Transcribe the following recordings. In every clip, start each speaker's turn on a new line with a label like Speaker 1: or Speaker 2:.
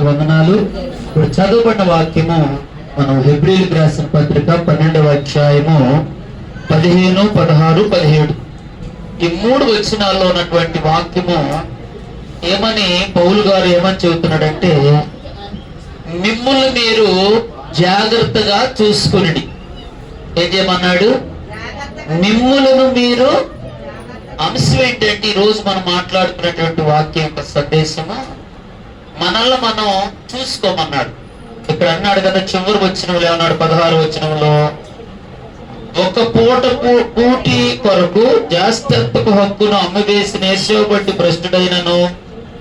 Speaker 1: వందనాలు. ఇప్పుడు చదువుకున్న వాక్యము మనం హెబ్రీయులకు రాసిన పత్రిక 12వ అధ్యాయము 15, 16, 17 ఈ 3 వచనాల్లో ఉన్నటువంటి వాక్యము ఏమని పౌలు గారు ఏమని చెబుతున్నాడంటే, మిమ్ముల్ని మీరు జాగ్రత్తగా చూసుకుని. ఏం చేయమన్నాడు? మిమ్ములను మీరు. అంశం ఏంటంటే ఈరోజు మనం మాట్లాడుతున్నటువంటి వాక్యం యొక్క సందేశము మనల్ని మనం చూసుకోమన్నాడు. ఇక్కడ అన్నాడు కదా, చివరి వచనంలో ఏమన్నాడు? 16వ వచనంలో, ఒక పూట కూటి కొరకు జాస్తత్వపు హక్కును అమ్మివేసిన యేసయ్య బట్టి భ్రష్టుడైనను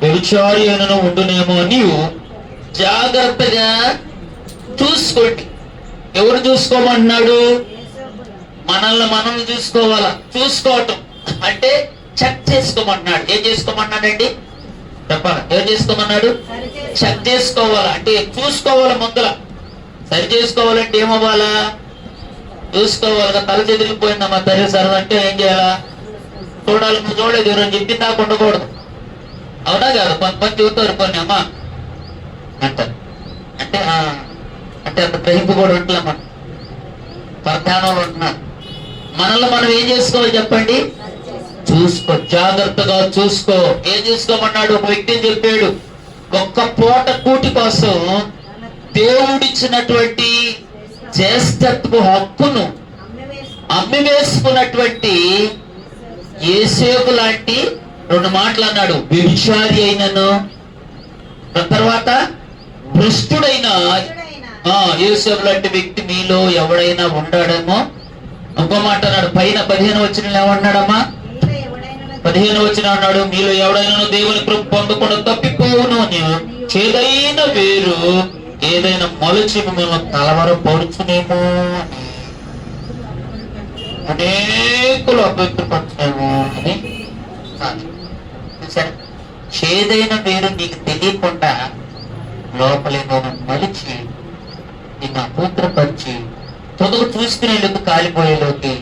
Speaker 1: వ్యభిచారి అయినను ఉండునేమో అని జాగ్రత్తగా చూసుకోండి. ఎవరు చూసుకోమంటున్నాడు? మనల్ని మనం చూసుకోవాలా. చూసుకోవటం అంటే చెక్ చేసుకోమన్నాడు. ఏం చేసుకోమన్నాడండి? చెప్పాలా? ఏం చేసుకోమన్నాడు? చెక్ చేసుకోవాలా అంటే చూసుకోవాలా. ముందర సరి చేసుకోవాలంటే ఏమవ్వాలా? చూసుకోవాలి. తల చెదిరిపోయిందమ్మా తల్లి సార్ అంటే ఏం చేయాలా? చూడాలి. నువ్వు చూడలేదు, ఎవరైనా చెప్పి దాకా ఉండకూడదు. అవునా కాదు? కొంతమంది చెబుతారు కొన్ని అమ్మా అంటారు. అంటే అంటే అంత గ్రహింపు కూడా ఉంటున్నామా, ప్రధానంలో ఉంటున్నాం. మనల్ని మనం ఏం చేసుకోవాలి చెప్పండి? చూసుకో, జాగ్రత్తగా చూసుకో. ఏం చూసుకోమన్నాడు? ఒక వ్యక్తిని చెప్పాడు, ఒక్క పూట కూటి కోసం దేవుడిచ్చినటువంటి జ్యేష్ఠత్వ హక్కును అమ్మివేసుకున్నటువంటి యేసేపు లాంటి 2 మాటలు అన్నాడు. వ్యభిచారి అయినను, తర్వాత భ్రష్టుడైన యేసేపు లాంటి వ్యక్తి మీలో ఎవడైనా ఉన్నాడేమో. ఇంకో మాట అన్నాడు. పైన 15వ వచనంలో ఏమన్నాడమ్మా? 15వ వచనం అన్నాడు, మీలో ఎవడైనా దేవుని కృప పొందకుండా తప్పిపోవును. చేదైన వేరు ఏదైనా మొలచి మిమ్మల్ని కలవరపరుచునేమో, అనేకులు అపవిత్రపరచునేమో అని. చేదైన వేరు నీకు తెలియకుండా లోపలేదైనా మలిచి నిన్ను అపవిత్రపరిచి తొదకు చూసుకునేందుకు కాలిపోయేలోకి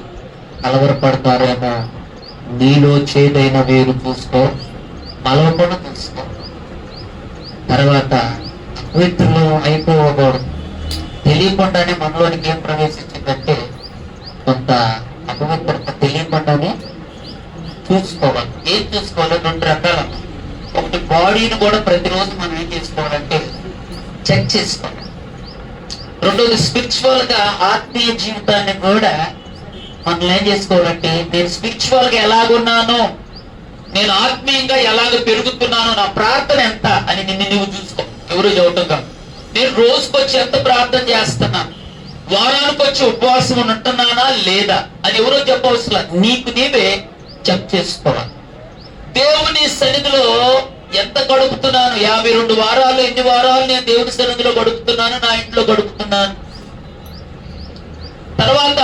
Speaker 1: కలవరపడతారేమో. నీలో చేదైన వేరు చూసుకో, మలవకుండా చూసుకో. తర్వాత అపవిత్రులు అయిపోకూడదు. తెలియకుండానే మనలోనికి ఏం ప్రవేశించిందంటే కొంత అపవిత్రత తెలియకుండానే చూసుకోవాలి. ఏం చూసుకోవాలి? 2 రకాలు. ఒకటి, బాడీని కూడా ప్రతిరోజు మనం ఏం చేసుకోవాలంటే చెక్ చేసుకోవాలి. రెండోది, స్పిరిచువల్ గా ఆత్మీయ జీవితాన్ని కూడా మనం ఏం చేసుకోవాలంటే, నేను స్పిరిచువల్ గా ఎలాగున్నాను, నేను ఆత్మీయంగా ఎలాగ పెరుగుతున్నాను, నా ప్రార్థన ఎంత అని నిన్ను నువ్వు చూసుకో. ఎవరు చదువుతుందా? నేను రోజుకొచ్చి ఎంత ప్రార్థన చేస్తున్నాను, వారానికి వచ్చి ఉపవాసం ఉంటున్నానా లేదా అని ఎవరో చెప్పవలసిన, నీకు నీవే చెక్ చేసుకోవాలి. దేవుని సన్నిధిలో ఎంత గడుపుతున్నాను? 52 వారాలు, ఎన్ని వారాలు నేను దేవుని సన్నిధిలో గడుపుతున్నాను, నా ఇంట్లో గడుపుతున్నాను. తర్వాత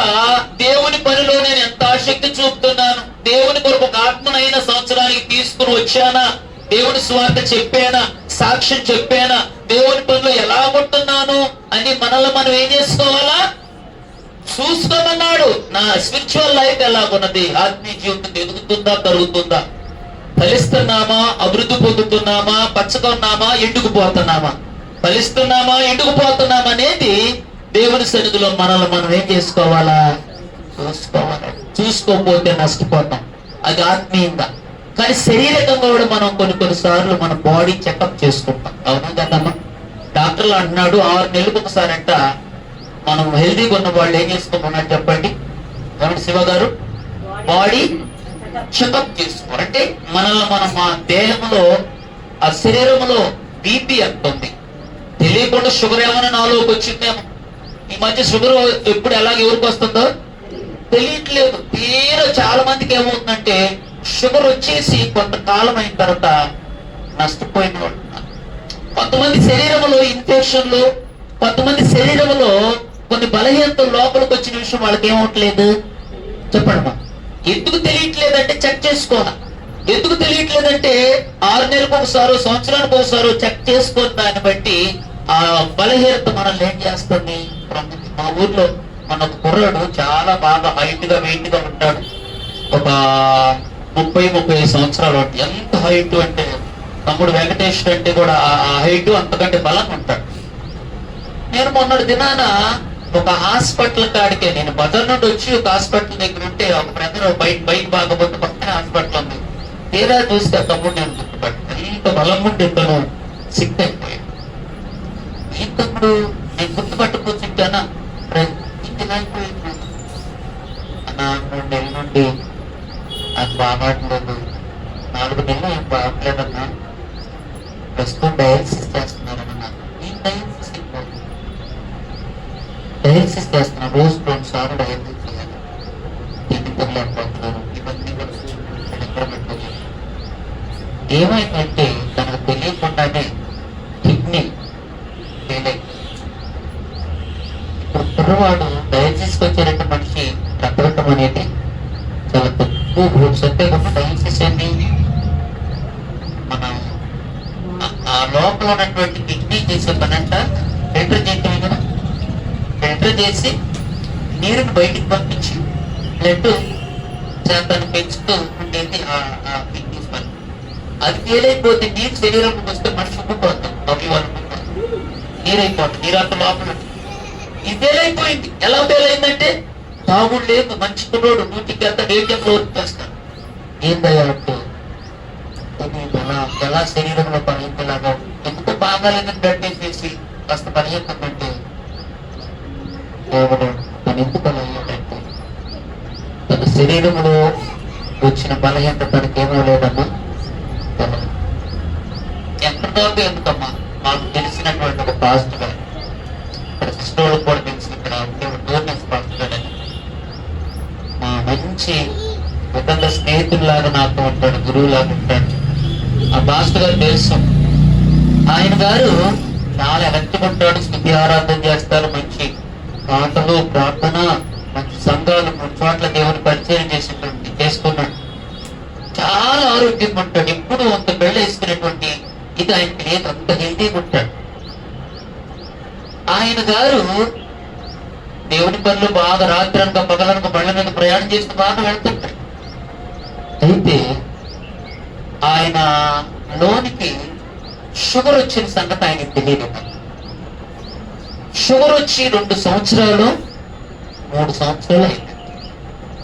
Speaker 1: దేవుని పనిలో నేను ఎంత ఆసక్తి చూపుతున్నాను, దేవుని కొరకు ఒక ఆత్మనైన సంవత్సరానికి తీసుకుని వచ్చానా, దేవుని స్వార్థ చెప్పానా, సాక్ష్యం చెప్పానా, దేవుని పనిలో ఎలా ఉంటున్నాను అని మనల్ని మనం ఏం చేసుకోవాలా? చూసుకోమన్నాడు. నా స్పిరిచువల్ లైఫ్ ఎలాగున్నది, ఆత్మీయ జీవితం ఎదుగుతుందా, కరుగుతుందా, ఫలిస్తున్నామా, అభివృద్ధి పొందుతున్నామా, పచ్చగా ఉన్నామా, ఎండుకుపోతున్నామా, ఫలిస్తున్నామా, ఎండుకుపోతున్నామా అనేది దేవుని సన్నిధిలో మనల్ని మనం ఏం చేసుకోవాలా? చూసుకోవాలి. చూసుకోకపోతే నష్టపోతాం. అది ఆత్మీయంగా. కానీ శరీరకంగా కూడా మనం కొన్ని సార్లు మన బాడీ చెకప్ చేసుకుంటాం. అవునా కదమ్మా? డాక్టర్లు అంటున్నాడు 6 నెలలకు ఒకసారి అంట మనం హెల్దీగా ఉన్న వాళ్ళు ఏం చేసుకోమన్నారు చెప్పండి? ఏమంటే శివ గారు? బాడీ చెకప్ చేసుకోవాలంటే మనల్ని మనం మా దేహంలో, ఆ శరీరంలో బీపీ ఎంత ఉంది, తెలియకుండా షుగర్ ఏమైనా నాలోకి వచ్చిందేమో. ఈ మధ్య షుగర్ ఎప్పుడు ఎలాగ ఎవరికి వస్తుందో తెలియట్లేదు. తీరా చాలా మందికి ఏమవుతుందంటే షుగర్ వచ్చేసి కొంతకాలం అయిన తర్వాత నష్టపోయిన వాళ్ళు. కొంతమంది శరీరంలో ఇన్ఫెక్షన్లు, కొంతమంది శరీరంలో కొన్ని బలహీనతలు లోపలికి వచ్చిన విషయం వాళ్ళకి ఏమవట్లేదు. చెప్పండి, ఎందుకు తెలియట్లేదంటే చెక్ చేసుకోవాలి. ఎందుకు తెలియట్లేదంటే 6 నెలలకు ఒకసారో, సంవత్సరానికి ఒకసారో చెక్ చేసుకొని దాన్ని బట్టి ఆ బలహీనత మనల్ని ఏం చేస్తుంది. మా ఊర్లో మన ఒక కుర్రాడు చాలా బాగా హైట్ గా, వెయిట్ గా ఉంటాడు. ఒక 30-35 సంవత్సరాలు. ఎంత హైట్ అంటే తమ్ముడు వెంకటేశ్వర అంటే కూడా ఆ హైట్ అంతకంటే బలంగా ఉంటాడు. నేను మొన్నటి దినాన ఒక హాస్పిటల్ కాడికే, నేను బజార్ నుండి వచ్చి ఒక హాస్పిటల్ దగ్గర ఉంటే ఒక బ్రదర్ బైక్ బాగపోతే పక్కనే హాస్పిటల్ ఉంది. తీరా చూస్తే తమ్ముడు నేను గుర్తుపట్టాను. ఇంత బలం ఉండి తను సిక్ అయిపోయాడు. ఈ తమ్ముడు నేను గుర్తుపట్టుకొచ్చుంటానా ఇంటికి అయిపోయింది అన్న. 3 నెలల నుండి నాకు బాగాట్లేదు, 4 నెలలు ఏం బాగట్లేదన్నా, ప్రస్తుతం డయాలసిస్ చేస్తున్నారన్నా. నేను డయాలసిస్ చేస్తున్నాను, రోజు 2 సార్లు డయాలసిస్ చేయాలి, తిండి తినలేకపోతున్నాను, ఇవన్నీ పెట్టలేదు. ఏమైందంటే తనకు తెలియకుండానే కిడ్నీ ఫెయిల్ అయింది. ఇప్పుడు కుర్రవాడు డయాలసిస్కి వచ్చేటట్టు మనిషి రక్తం అనేది చాలా తక్కువ గ్రూప్స్ అంటే కూడా డయాలసిస్ ఏంటి, మన ఆ లోపల ఉన్నటువంటి కిడ్నీ చేసే పని అంట ఫిల్టర్ చేయటమే కదా. ఫిల్టర్ చేసి నీరుని బయటికి పంపించి బ్లడ్ శాతాన్ని పెంచుతూ ఉండేది ఆ కిడ్నీస్ పని. అది ఫెయిల్ అయిపోతే నీరు శరీరంలోకి వస్తే మనిషి ఉబ్బిపోతాం, అభివారం నీరైపోతుంది, నీరు అంత లోపల. ఇది ఫెయిల్ అయిపోయింది. ఎలా ఫెయిల్ అయిందంటే తాగుడు లేదు, మంచి కుర్రోడు, 100కి అంతా డేటింగ్లో వచ్చేస్తాడు. ఏందయ్యాలంటే ఎలా శరీరంలో పనిలాగా ఎందుకు బాగాలేదని బ్లడ్ వేసేసి కాస్త పనిచేస్తుందంటే దేవుడు తను ఎందుకు అలా అయ్యాడంటే తన శరీరంలో వచ్చిన బలహీనత తనకేమో లేదమ్మా. ఎంతదాకా ఎందుకమ్మా, మాకు తెలిసినటువంటి ఒక పాజిటివ్ గా సిస్టర్లకు కూడా తెలిసి ఇక్కడ డోర్నెస్ పాజిటివ్ అని మా మంచి విధంగా స్నేహితుల్లాగా నాతో ఉంటాడు, గురువులాగా ఉంటాడు. ఆ పాస్టర్ గారు తెలుసు. ఆయన గారు చాలా ఎలక్ట్రిక్ ఉంటాడు, స్థుతి ఆరాధన చేస్తారు, మంచి పాటలు, ప్రార్థన, మంచి సంఘాలు 3 చోట్ల దేవుని పరిచయం చేసుకున్నాడు. చాలా ఆరోగ్యంగా ఉంటాడు. ఎప్పుడు అంత బెళ్ళ వేసుకునేటువంటి ఇది ఆయనకి లేదు, అంత హెల్తీగా ఉంటాడు. ఆయన గారు దేవుని పనులు బాగా రాత్రనక పగలనక బళ్ళ మీద ప్రయాణం చేస్తూ బాగా వెళ్తుంటాడు. అయితే ఆయన లోనికి షుగర్ వచ్చిన సంగతి ఆయనకి తెలియదు. షుగర్ వచ్చి 2 సంవత్సరాలు 3 సంవత్సరాలు అయింది.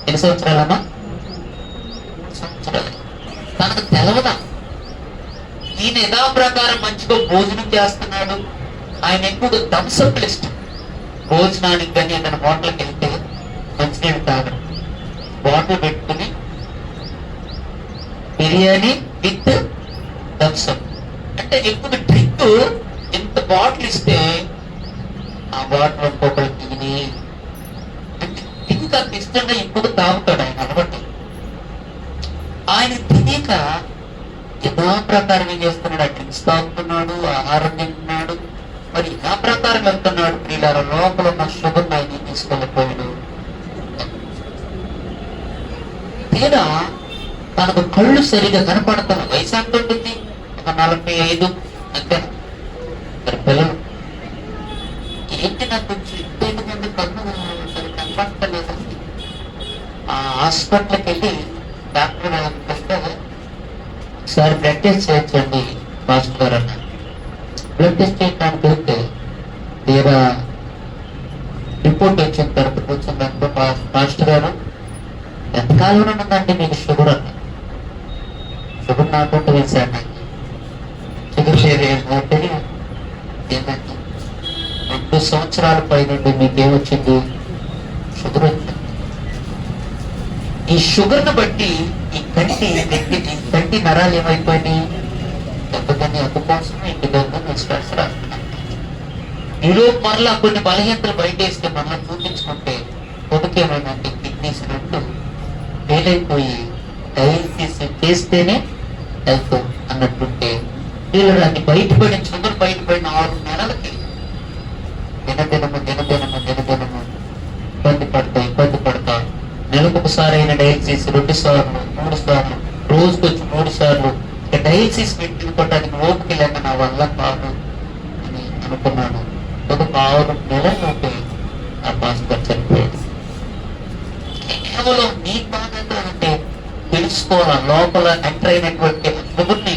Speaker 1: ఎన్ని సంవత్సరాలమ్మా? 3 సంవత్సరాలు. తనకు తెలవదా ఈయన యథా ప్రకారం మంచిగా భోజనం చేస్తున్నాడు. ఆయన ఎక్కువగా థమ్స్అప్లు ఇష్టం. భోజనానికి కానీ ఏదైనా హోటల్కి వెళ్తే మంచినీళ్ళు తాగడం, బాటిల్ పెట్టుకుని బిర్యానీ విత్ థమ్స్అప్ అంటే ఎక్కువ డ్రింక్. ఎంత బాటిల్ ఇస్తే ఆ బాటిల్ ఒక్కొక్కరికి తిని అంటే డ్రింక్ అంత ఇష్టంగా ఎక్కువ తాగుతాడు ఆయన అలవాటు. ఆయన తినేక యథా ప్రకారం ఏం చేస్తున్నాడు, ఆ డ్రింక్స్ తాగుతున్నాడు, ఆహారం తింటున్నాడు, మరి యథా ప్రకారం వెళ్తున్నాడు. ప్రియులార లోపల ఉన్న షుగర్ ఆయన తీసుకెళ్ళిపోయాడు. తీరా తనకు కళ్ళు సరిగా కనపడతాను. వయసు ఎంత ఉంటుంది? ఒక 45 అంతే. మరి పిల్లలు ఏంటి నాకు కొంచెం ఇంటి మంది కళ్ళు సరిగ్గా కనపడతలేదు. ఆ హాస్పిటల్కి వెళ్ళి డాక్టర్ వస్తే ఒకసారి బ్లడ్ టెస్ట్ చేయొచ్చండి మాస్టర్ గారు అన్నారు. బ్లడ్ టెస్ట్ చేయడానికి వెళ్తే తీరా రిపోర్ట్ వచ్చిన తర్వాత వచ్చిందంటే మాస్టర్ గారు ఎంతకాలం ఉన్నదండి మీకు షుగర్ అన్న. షుగర్ నాకుంటూ వేశాను, షుగర్ షేర్ ఏంటంటే ఏంటంటే 2 సంవత్సరాల పైనండి మీకేమొచ్చింది, షుగర్ వచ్చింది. ఈ షుగర్ను బట్టి ఈ కంటి నరాలు ఏమైపోయినాయి, ఎందుకని అందుకోసం ఇంటిలో స్ట్రెస్ రాస్తున్నాను. ఈరోజు మరలా కొన్ని బలహీనతలు బయట వేస్తే మరలా చూపించుకుంటే కొడుకేమైందంటే కిడ్నీస్ 2 ఫెయిల్ అయిపోయి డయాలసిస్ చేస్తేనే హెల్త్ అన్నట్టుంటే వీళ్ళు దాన్ని బయటపడి షుగర్ బయటపడిన 6 నెలలకి దినదినము ఇబ్బంది పడతా నెలకు ఒకసారి అయిన డయాలసిస్ 2 సార్లు 3 సార్లు, రోజుకి వచ్చి 3 సార్లు డయాలసిస్ పెట్టుకోవడానికి ఓపిక లేక నా వల్ల కాదు అని అనుకున్నాను. ఒక 6 నెలల్లోపే ఆ పాస్టర్ చనిపోయాడు. కేవలం నీ బాధ్యత అంటే తెలుసుకోవాలా, లోపల ఎంటర్ అయినటువంటి షుగర్ని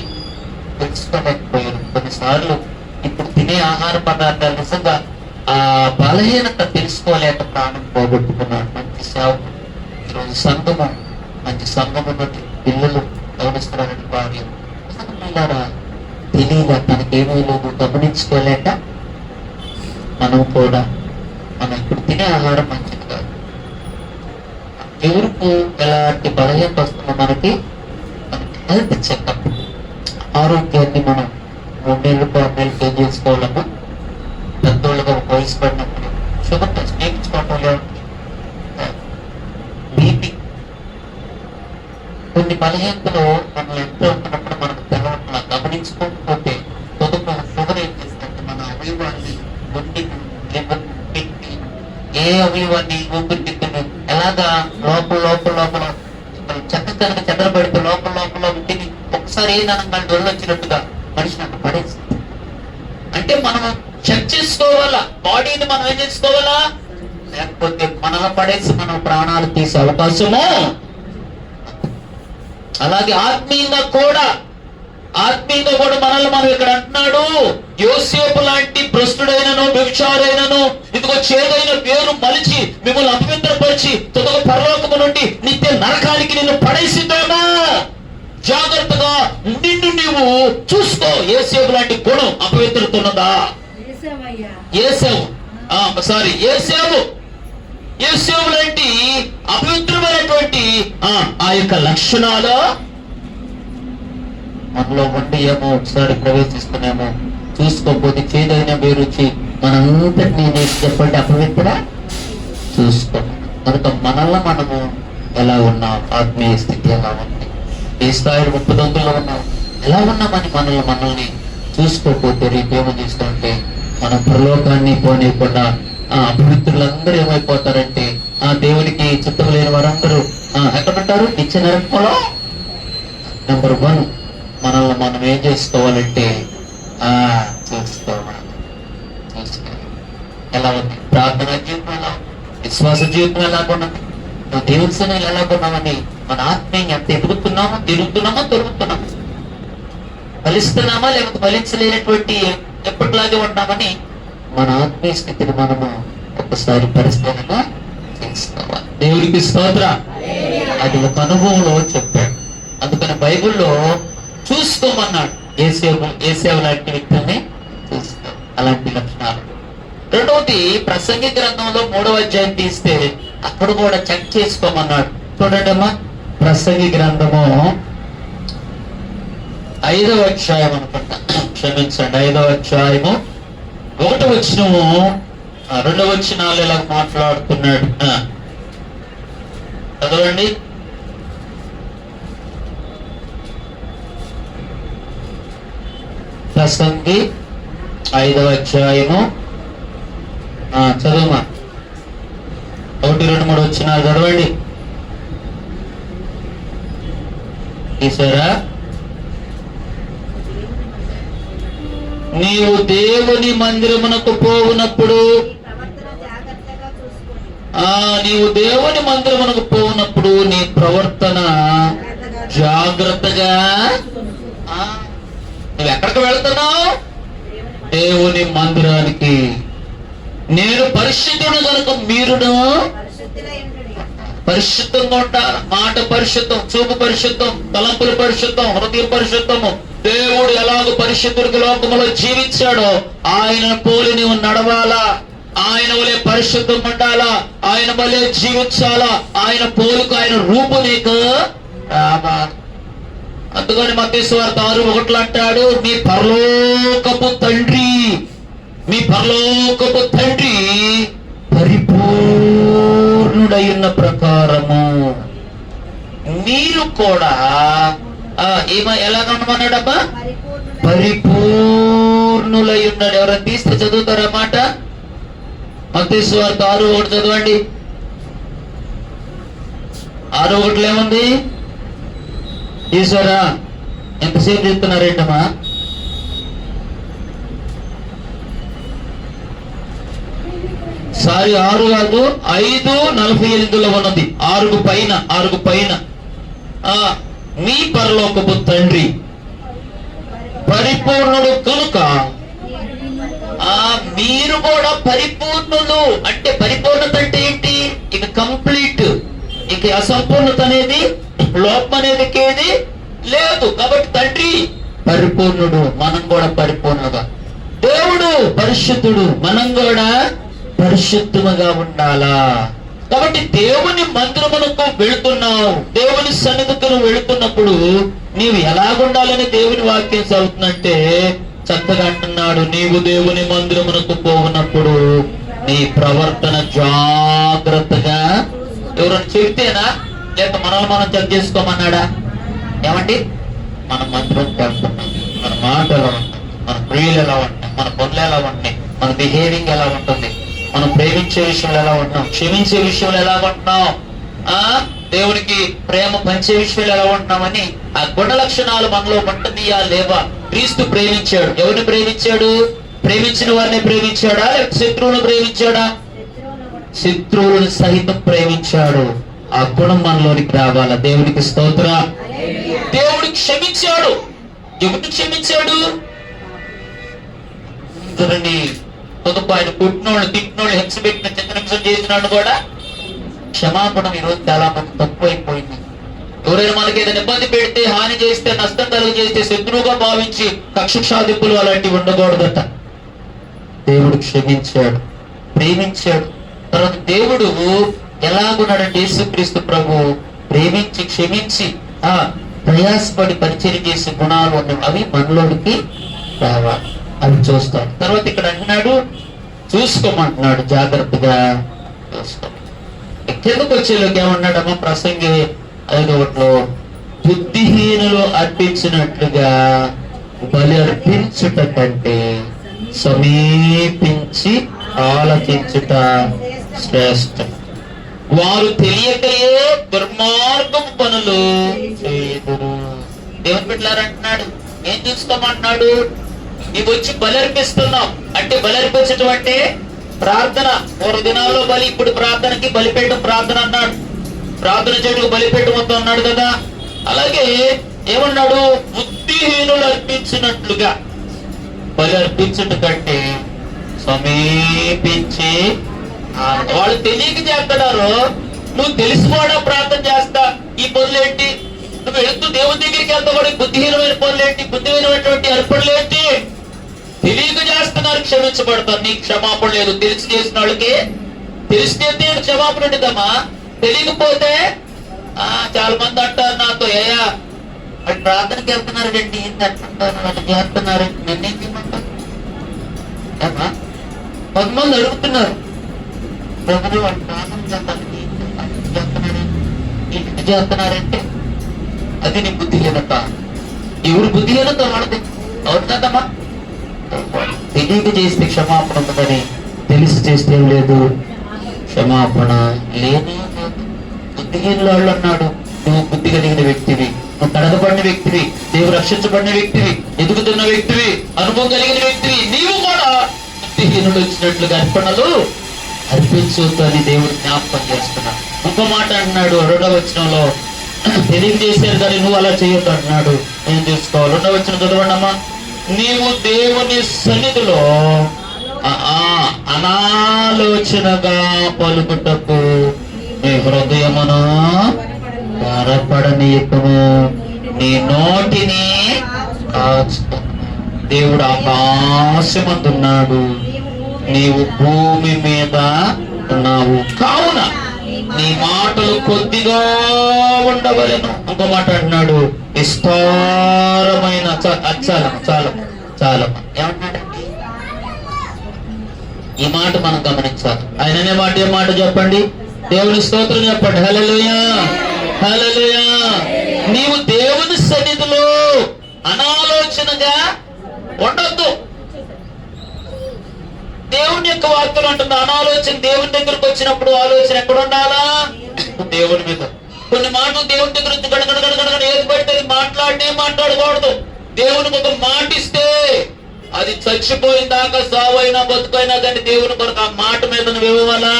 Speaker 1: తెలుసుకోలేకపోయారు. కొన్నిసార్లు ఇప్పుడు తినే ఆహార పదార్థాలు నిజంగా ఆ బలహీనత తెలుసుకోలేక ప్రాణం పోగొట్టుకున్నాడు. మంచి సేవకు ఈరోజు సంఘము, మంచి సంఘము బట్టి పిల్లలు గమనిస్తున్నారని భార్య తెలియక తనకేమీ లేదు గమనించుకోలేక మనం కూడా మనం ఇప్పుడు తినే ఆహారం మంచిది కాదు. ఎవరికి ఎలాంటి బలహీనత వస్తుందో మనకి హెల్త్ చెకప్, ఆరోగ్యాన్ని మనం 3 నెలలు 6 నెలలు ఏం చేసుకోవాలన్నా పెద్దోళ్ళుగా ఒక వయసు పడినప్పుడు షుగర్ టెస్ట్ చేయించుకోవటం లేదు. బీపీ, కొన్ని బలహీనతలు మనం ఎంతో ఉంటున్నప్పుడు మనకు తెలవట్లా. గమనించుకోకపోతే పొదుపు షుగర్ ఏం చేస్తుంటే మన అవయవాన్ని, గుండెని, లివర్, కిడ్నీ, ఏ అవయవాన్ని, ఊపిరితిత్తుని ఎలాగా లోపల లోపల లోపల చెత్త చెదరబడితే లోపల లోపల ఉంటిని ఒకసారి ఏదనగానే దొరలు వచ్చినట్టుగా మనిషిని అక్కడ పడేస్తుంది. అంటే మనం చెక్ చేసుకోవాలా, బాడీని మనం ఏం చేసుకోవాలా, లేకపోతే మనలో పడేసి మనం ప్రాణాలు తీసే అవకాశము. అలాగే ఆత్మీయంగా కూడా మనల్ని మనం ఇక్కడ అంటున్నాడు, యోసేపు లాంటి భ్రష్టుడైనను వ్యభిచారైనను ఇదిగో చేదైన పేరు మలిచి మిమ్మల్ని అపవిత్రపరిచి తొదగ పరలోకము నుండి నిత్య నరకానికి నిన్ను పడేసిద్దామా, జాగ్రత్తగా నిన్ను నీవు చూసుకో. యోసేపు లాంటి గుణం అపవిత్రత ఉన్నదా? యోసేపు లాంటి అపవిత్రమైనటువంటి ఆ యొక్క లక్షణాలు మనలో ఉండి ఏమో ఒకసారి ప్రవేశిస్తున్నామో చూసుకోకపోతే చేదైన పేరుచి మనంతటినీ చెప్పండి అపవిత్ర చూసుకో. కనుక మనల్ని మనము ఎలా ఉన్నాం, ఆత్మీయ స్థితి ఎలా ఉంది, ఏ స్థాయిలో 39లో ఉన్నాం, ఎలా ఉన్నామని మనల్ని చూసుకోకపోతే రేపేమో చేస్తుంటే మనం పరలోకాన్ని పోనీయకుండా అపవిత్రులందరూ ఏమైపోతారంటే దేవునికి చిత్తం లేని వారందరూ ఎక్కడుంటారు? నిత్య నరకంలో. నెంబర్ 1 మనల్ని మనం ఏం చేసుకోవాలంటే చూసుకోవాలి. ఎలా ఉంది ప్రార్థన జీవితం, ఎలా విశ్వాస జీవితం ఎలాగున్నది, నువ్వు దేవుని సన్నిధిలో ఎలాగున్నామని మన ఆత్మీయంగా ఎంత తిరుగుతున్నామో తొలుగుతున్నామా, ఫలిస్తున్నామా లేకపోతే ఫలించలేనటువంటి ఎప్పటిలాగే ఉన్నామని మన ఆత్మీయ స్థితిని మనము ఒకసారి పరిస్థితిగా తెలుసుకోవాలి. దేవుడికి స్తోత్ర. అది ఒక అనుభవంలో చెప్పాడు. అందుకని బైబిల్లో చూసుకోమన్నాడు. ఏసేవు లాంటి వ్యక్తుల్ని చూసుకో, అలాంటి లక్షణాలు. రెండవది ప్రసంగి గ్రంథంలో 3వ అధ్యాయం తీస్తే అక్కడ కూడా చెక్ చేసుకోమన్నాడు. చూడండి అమ్మా, ప్రసంగి గ్రంథము 5వ అధ్యాయం అనుకుంటా, క్షమించండి, 5వ అధ్యాయము 1వ వచనము 2వ వచనాలు ఇలా మాట్లాడుతున్నాడు. చదవండి. ప్రసంగి 5వ అధ్యాయము చదువుమా, 1, 2, 3 వచనాలు చదవండి. ఈశ్వరా, నీవు దేవుని మందిరమునకు పోవునప్పుడు నీ ప్రవర్తన జాగ్రత్తగా. నువ్వు ఎక్కడికి వెళ్తున్నావు? దేవుని మందిరానికి. నేను పరిశుద్ధుడు కనుక మీరును పరిశుద్ధంగా ఉంటారు. మాట పరిశుద్ధం, చూపు పరిశుద్ధం, తలంపుల పరిశుద్ధం, హృదయ పరిశుద్ధము. దేవుడు ఎలాగో పరిశుద్ధుడికి లోకములో జీవించాడో ఆయన పోలి నువ్వు నడవాలా, ఆయన వలె పరిశుద్ధం ఉండాలా, ఆయన వలె జీవించాలా, ఆయన పోలుకు ఆయన రూపు నీకు రావాలి. అందుకని మత్తయి సువార్త 6:1 అంటాడు, మీ పరలోకపు తండ్రి పరిపూర్ణుడైన ప్రకారము మీరు కూడా ఎలాగన్నాడబ్బా? పరిపూర్ణులై ఉన్నాడు. ఎవరైనా తీస్తే చదువుతారా మాట? మత్తయి సువార్త 6:1 చదవండి. 6:1 ఏముంది? ఈశ్వరా, ఎంతసేపు చెప్తున్నారేంటమ్మా? సారీ, 6 కాదు, 5:48లో ఉన్నది. 6 పైన. మీ పరలోకపు తండ్రి పరిపూర్ణుడు కనుక మీరు కూడా పరిపూర్ణులు. అంటే పరిపూర్ణత అంటే ఏంటి? ఇక కంప్లీట్, ఇక అసంపూర్ణత అనేది, లోపం అనేది ఏది లేదు. కాబట్టి తండ్రి పరిపూర్ణుడు, మనం కూడా పరిపూర్ణగా. దేవుడు పరిశుద్ధుడు, మనం కూడా పరిశుద్ధముగా ఉండాలా. కాబట్టి దేవుని మందిరమునకు వెళుతున్నావు, దేవుని సన్నిధికి వెళుతున్నప్పుడు నీవు ఎలాగుండాలని దేవుని వాక్యం చదువుతుందంటే చక్కగా అంటున్నాడు, నీవు దేవుని మందిరమునకు పోవునప్పుడు నీ ప్రవర్తన జాగ్రత్తగా. ఎవరైనా చెబితేనా, లేక మనం చెక్ చేసుకోమన్నాడా? ఏమండి, మన మందిరంకి వెళ్తున్నాం, మన మాట ఎలా ఉంటుంది, మన క్రియలు ఎలా ఉంటాయి, మన పనులు ఎలా ఉంటాయి, మన బిహేవింగ్ ఎలా ఉంటుంది, మనం ప్రేమించే విషయంలో ఎలా ఉంటున్నాం, క్షమించే విషయంలో ఎలా ఉంటున్నాం, దేవునికి ప్రేమ పంచే విషయాలు ఎలా ఉంటున్నామని ఆ గుణ లక్షణాలు మనలో ఉంటున్నాయా లేవా? క్రీస్తు ప్రేమించాడు. ఎవరిని ప్రేమించాడు? ప్రేమించిన వారిని ప్రేమించాడా, లేక శత్రువులను ప్రేమించాడా? శత్రువులను సహితం ప్రేమించాడు. ఆ గుణం మనలోనికి రావాలా. దేవునికి స్తోత్ర. దేవుడు క్షమించాడు. ఎవరిని క్షమించాడు? పొదుపు ఆయన పుట్టినోళ్ళు, తిట్టినోళ్ళు, హింస పెట్టిన, చిత్రహింస చేసినాడు కూడా క్షమాపణ ఈరోజు చాలా మంది తక్కువైపోయింది. ఎవరైనా మనకి ఏదైనా ఇబ్బంది పెడితే, హాని చేస్తే, నష్టం కలుగు చేస్తే శత్రువుగా భావించి కక్ష సాధింపులు అలాంటివి ఉండకూడదట. దేవుడు క్షమించాడు, ప్రేమించాడు. తర్వాత దేవుడు ఎలాగున్నాడంటే యేసుక్రీస్తు ప్రభు ప్రేమించి, క్షమించి, ప్రయాసపడి పరిచయం చేసే గుణాలు ఉన్నాయి. అవి మనలోనికి రావాలి. అవి చూస్తాం. తర్వాత ఇక్కడ అంటున్నాడు, చూసుకోమంటున్నాడు, జాగ్రత్తగా చూసుకో. కిందకు వచ్చేలోకి ఏమన్నాడమ్మా ప్రసంగి 5:1, బుద్ధిహీనులు అర్పించినట్లుగా బలి అర్పించుట కంటే సమీపించి ఆలోచించుట శ్రేష్టం. వారు తెలియకయే దుర్మార్గం పనులు చేయుదురు. దేవుని బిడ్డలారంటున్నాడు, ఏం చూసుకోమంటున్నాడు? నీవు వచ్చి బలి అర్పిస్తున్నాం అంటే, బలి అర్పించటం అంటే ప్రార్థన. 3 దినాల్లో బలి, ఇప్పుడు ప్రార్థనకి బలిపేయడం ప్రార్థన అన్నాడు. ప్రార్థన చేయడానికి బలిపేయడం వద్ద అన్నాడు కదా. అలాగే ఏమన్నాడు? బుద్ధిహీనులు అర్పించినట్లుగా బలి అర్పించటం కంటే సమీపించి. వాళ్ళు తెలియక చేస్తున్నారు, నువ్వు తెలిసి కూడా ప్రార్థన చేస్తా. ఈ పనులేంటి? నువ్వు వెళుతూ దేవుని దగ్గరికి వెళ్తా కూడా బుద్ధిహీనమైన పనులేంటి, బుద్ధిహీనమైనటువంటి అర్పణలేంటి? తెలియక చేస్తున్నారు, క్షమించబడతారు. నీకు క్షమాపణ లేదు. తెలిసి చేసిన వాళ్ళకి తెలిస్తే క్షమాపణ ఉండదమ్మా. తెలియకపోతే చాలా మంది అంటారు నాతో, ఏయా వాళ్ళు ప్రార్థనకి వెళ్తున్నారు ఏంటి, ఏంటి అంటుంటారు, వాళ్ళు చేస్తున్నారు, నేనేం చేయమంటారు? ఏమా 10 మంది అడుగుతున్నారు, ప్రభుత్వం వాళ్ళు ప్రార్థన చేస్తానికి ఇంటి చేస్తున్నారంటే అది నీ బుద్ధిహీనత. ఎవరు బుద్ధిహీనత వాళ్ళది? అవును కదమ్మా. తెలియక చేస్తే క్షమాపణ ఉందని, తెలిసి చేస్తే లేదు క్షమాపణ లేని. బుద్ధిహీనులు వాళ్ళు అన్నాడు, నువ్వు బుద్ధి కలిగిన వ్యక్తివి, నువ్వు కడగబడిన వ్యక్తివి, నీవు రక్షించబడిన వ్యక్తివి, ఎదుగుతున్న వ్యక్తివి, అనుభవం కలిగిన వ్యక్తివి, నీవు కూడా బుద్ధిహీనులు వచ్చినట్లుగా అర్పణలు అర్పించవద్దు అని దేవుడు జ్ఞాపకం చేస్తున్నాడు. ఇంకో మాట అంటున్నాడు 2వ వచనంలో, తెలియజేశారు కానీ నువ్వు అలా చేయొద్దు అంటున్నాడు. ఏం చేసుకోవాలి? 2వ వచనం చదవండమ్మా. నీవు దేవుని సన్నిధిలో అనాలోచనగా పలుకుటకు నీ హృదయమును త్వరపడనీయకము, నీ నోటిని కాచుకో. దేవుడు ఆకాశమందున్నాడు, నీవు భూమి మీద ఉన్నావు, కావున నీ మాటలు కొద్దిగా ఉండవలెను. ఇంకో మాట అంటున్నాడు, విస్తారమైన. చాలా ఏమన్నాడండి? ఈ మాట మనం గమనించాలి. ఆయననే మాట, ఏ మాట చెప్పండి? దేవుని స్తోత్రం చెప్పండి. హల్లెలూయా, హల్లెలూయా. నీవు దేవుని సన్నిధిలో అనాలోచనగా ఉండొద్దు. దేవుని యొక్క వార్తలు అంటుంది అనాలోచన. దేవుని దగ్గరకు వచ్చినప్పుడు ఆలోచన ఎక్కడ ఉండాలా? దేవుని మీద. కొన్ని మాటలు దేవుని దగ్గర నుంచి గడగడగడగడ ఏది పడితే మాట్లాడకూడదు. దేవునికి ఒక మాట ఇస్తే అది చచ్చిపోయిన దాకా, సావైనా బతుకైనా కానీ దేవుని కొరకు ఆ మాట మీద నువ్వు ఇవ్వాలా,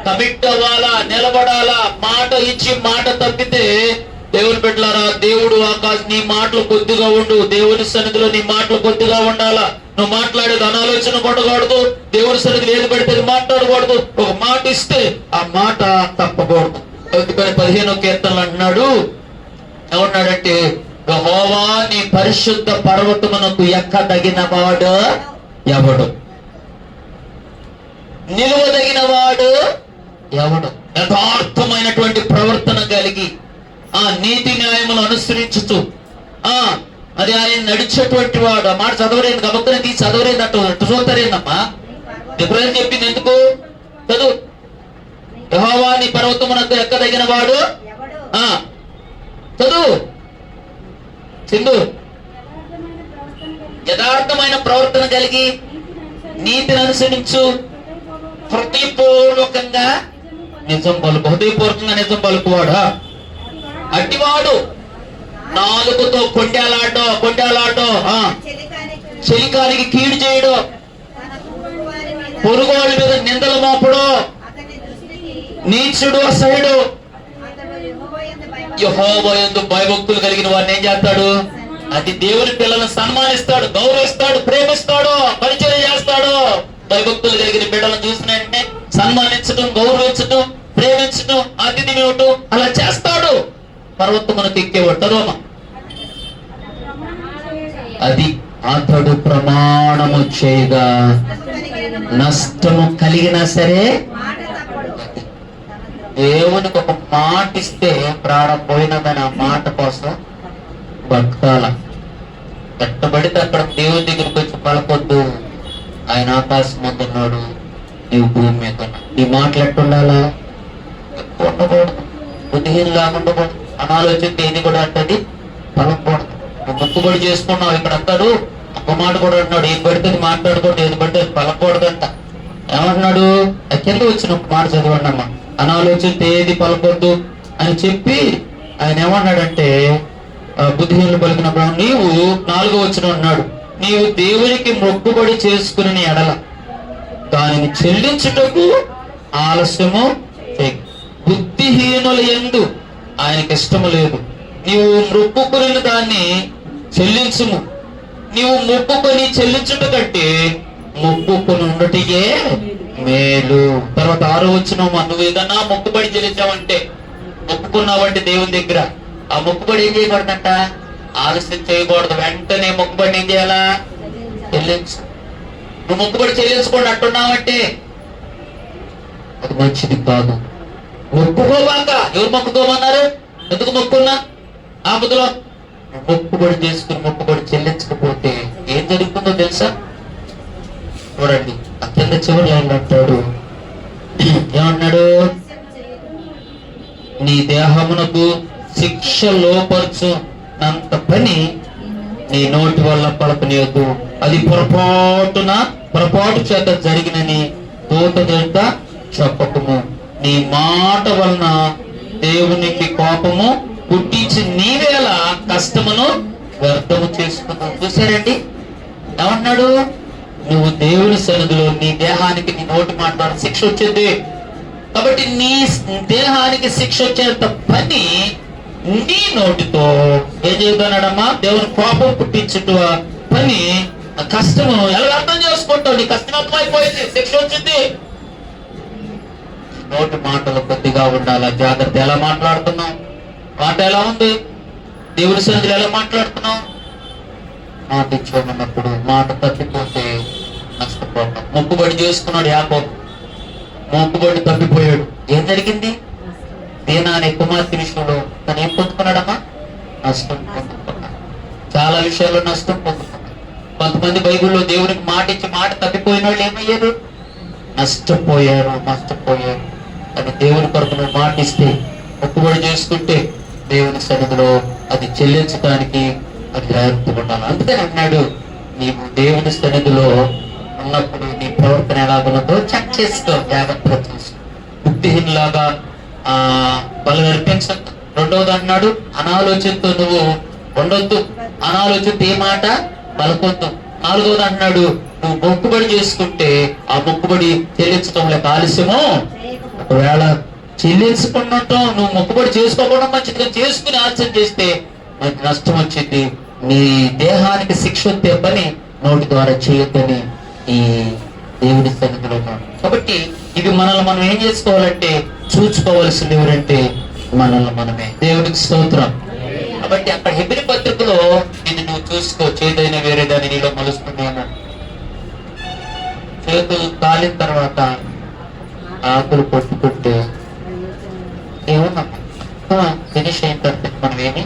Speaker 1: కమిట్ అవ్వాలా, నిలబడాలా. మాట ఇచ్చి మాట తప్పితే దేవుని బిడ్డలారా, దేవుడు నీ మాటలు కొద్దిగా ఉండు. దేవుని సన్నిధిలో నీ మాటలు కొద్దిగా ఉండాలా. నువ్వు మాట్లాడేది అనాలోచన పడకూడదు. దేవుని సన్నిధిలో ఏది పడితే అది మాట్లాడకూడదు. ఒక మాట ఇస్తే ఆ మాట తప్పకూడదు. అందుకని 15వ కీర్తనలు అంటున్నాడు, ఏమన్నాడంటే, యెహోవా నీ పరిశుద్ధ పర్వతమునకు ఎక్కదగిన వాడు ఎవడు, నిలువదగిన వాడు ఎవడు? యథార్థమైనటువంటి ప్రవర్తన కలిగి ఆ నీతి న్యాయములు అనుసరించుతూ అది ఆయన నడిచేటువంటి వాడు. ఆ మాట చదవలేదు, గబక్కన తీసి చదవలేదు అట్టు చూస్తారేందమ్మా. ఎప్పుడైనా చెప్పింది ఎందుకు? చదువు. యెహోవా నీ పర్వతమునకు ఎక్కదగిన వాడు చదువు సింధు. యథార్థమైన ప్రవర్తన కలిగి నీతిని అనుసరించు, హృదయపూర్వకంగా నిజం పలుకు. హృదయపూర్వకంగా నిజం పలుకువాడా అట్టివాడు. నాలుగుతో కొండేలాడో చెలికానికి కీడు చేయడు, పొరుగువాడి మీద నిందలు మోపడు, నీచుడు అసహ్యుడు. యెహోవా యందు భయభక్తులు కలిగిన వారిని ఏం చేస్తాడు? అది దేవుని పిల్లలను సన్మానిస్తాడు, గౌరవిస్తాడు, ప్రేమిస్తాడు, పరిచయం చేస్తాడు. భయభక్తులు కలిగిన బిడ్డలను చూసిన వెంటనే సన్మానించడం, గౌరవించడం, ప్రేమించడం, అతిథిని ఇవ్వటం అలా చేస్తాడు. పర్వతమునకు ఎక్కేవాడు. తరువాత అది అతడు ప్రమాణము చేయగా నష్టము కలిగినా సరే, దేవునికి ఒక మాట ఇస్తే ప్రాణం పోయినదని ఆ మాట కోసం బతకాల. ఎట్టబడితే అక్కడ దేవుని దగ్గరికి వచ్చి పలకొద్దు. ఆయన ఆకాశం ముందు ఉన్నాడు, నీవు భూమి మీద ఉన్నావు. ఈ మాటలు ఎట్టుండాలా? ఉండకూడదు. బుద్ధిహీన లేకుండా అనాలోచిస్తే ఏది కూడా అంటది పలకూడదు. నువ్వు మొక్కుబడి చేసుకున్నావు, ఇక్కడ అంటాడు ఒక మాట కూడా అంటున్నాడు, ఏది పడితే మాట్లాడకూడదు, ఏది పడితే పలకూడదంట. ఏమంటున్నాడు? కింద వచ్చిన ఒక మాట చదవండి అమ్మా. అనాలోచిస్తే ఏది పలకొద్దు అని చెప్పి ఆయన ఏమన్నాడంటే, బుద్ధిహీనులు పలికినప్పుడు నీవు 4వ వచనం అన్నాడు, నీవు దేవునికి మొక్కుబడి చేసుకుని ఎడల దానిని చెల్లించుటకు ఆలస్యము చేయి. బుద్ధిహీనుల యందు ఆయనకి ఇష్టము లేదు. నీవు మొక్కుకుని దాన్ని చెల్లించుము. నీవు మొక్కుకొని చెల్లించుట కంటే మొక్కుకొని ఉండటికే మేలు. తర్వాత 6వ వచనం, నువ్వు ఏదన్నా మొక్కుబడి చెల్లించావంటే, మొక్కుకున్నావంటే దేవుని దగ్గర, ఆ మొక్కుబడి ఏం చేయకూడదంట? ఆలస్యం చేయకూడదు. వెంటనే మొక్కుబడి ఏం చేయాలా? చెల్లించు. నువ్వు మొక్కుబడి చెల్లించుకోండి అంటున్నావంటే అది మంచిది కాదు. మొక్కుకోవాక ఎవరు మొక్కుకోమన్నారు? ఎందుకు మొక్కున్నా? ఆపదలో మొక్కుబడి చేసుకుని మొక్కుబడి చెల్లించకపోతే ఏం జరుగుతుందో తెలుసా? చూడండి, అత్యంత చివరి లైన్ అంటాడు, ఏమన్నాడు? నీ దేహమునకు శిక్ష లోపరచునంత పని నీ నోటి వల్ల పలకనీయద్దు. అది పొరపాటు చేత జరిగినని దూత చేత చెప్పకము. నీ మాట వలన దేవునికి కోపము పుట్టించి నీవేళ కష్టమును వ్యర్థము చేసుకున్నావు. చూసారండి ఏమన్నాడు? నువ్వు దేవుని సన్నిధిలో నీ దేహానికి నీ నోటి మాట ద్వారా శిక్ష వచ్చింది. కాబట్టి నీ దేహానికి శిక్ష వచ్చేంత పని నీ నోటితో ఏం చెబుతున్నాడమ్మా? దేవుని కోపం పుట్టించుట పని, కష్టము ఎలా అర్థం చేసుకుంటావు? నీ కష్టం అర్థమైపోయింది, శిక్ష వచ్చింది. నోటి మాటలు కొద్దిగా ఉండాలా, జాగ్రత్త. ఎలా మాట్లాడుతున్నావు? మాట ఎలా ఉంది? దేవుని సన్నిధిలో ఎలా మాట్లాడుతున్నావు? మాట ఇచ్చుకోమన్నప్పుడు మాట తప్పిపోతే నష్టపోతాం. మొక్కుబడి చేసుకున్నాడు యాకోబు, మొక్కుబడి తప్పిపోయాడు. ఏం జరిగింది? దీనా అనే కుమార్తె విషయంలో తను ఏం పొందుకున్నాడమ్మా? నష్టం పొందుకున్నాడు. చాలా విషయాల్లో నష్టం పొందుకున్నాడు. కొంతమంది బైబిల్లో దేవునికి మాట ఇచ్చి మాట తప్పిపోయిన వాళ్ళు ఏమయ్యారు? నష్టపోయారు. అది దేవుని కొరకు నువ్వు మాట ఇస్తే, మొక్కుబడి చేసుకుంటే దేవుని సన్నిధిలో అది చెల్లించడానికి అది జాగ్రత్తగా ఉండాలి. అందుకని అన్నాడు, నీవు దేవుని సన్నిధిలో ఉన్నప్పుడు నీ ప్రవర్తన ఎలాగున్నదో చెక్ చేసుకో, జాగ్రత్తగా చూసుకో. బుద్ధిహీనులాగా బలు నడిపించద్దు. 2వది అన్నాడు, అనాలోచనతో నువ్వు ఉండొద్దు. అనాలోచనతో ఏ మాట పలకొద్దు. 4వది అన్నాడు, నువ్వు మొక్కుబడి చేసుకుంటే ఆ మొక్కుబడి చెల్లించడం లేక ఆలస్యము. ఒకవేళ చెల్లించకుండా ఉంటాం. నువ్వు మొక్కుబడి చేసుకోకుండా మంచిదిగా చేసుకుని ఆలోచన చేస్తే మనకి నష్టం వచ్చింది. నీ దేహానికి శిక్ష తెప్పని నోటి ద్వారా చేయొద్దని ఈ దేవుడి సన్నిధిలో ఉన్నాం. కాబట్టి ఇవి మనల్ని మనం ఏం చేసుకోవాలంటే చూసుకోవాల్సింది ఎవరంటే మనల్ని మనమే. దేవుడికి స్తోత్రం. కాబట్టి అక్కడ హెబ్రీ పత్రికలో ఇది నువ్వు చూసుకో. చేదైన వేరే దాన్ని నీలో మలుస్తున్నాము. చేతులు కాలిన తర్వాత ఆకులు కొట్టుకుంటే ఏమన్నా ఫినిష్ అయిన తర్వాత మనం ఏమి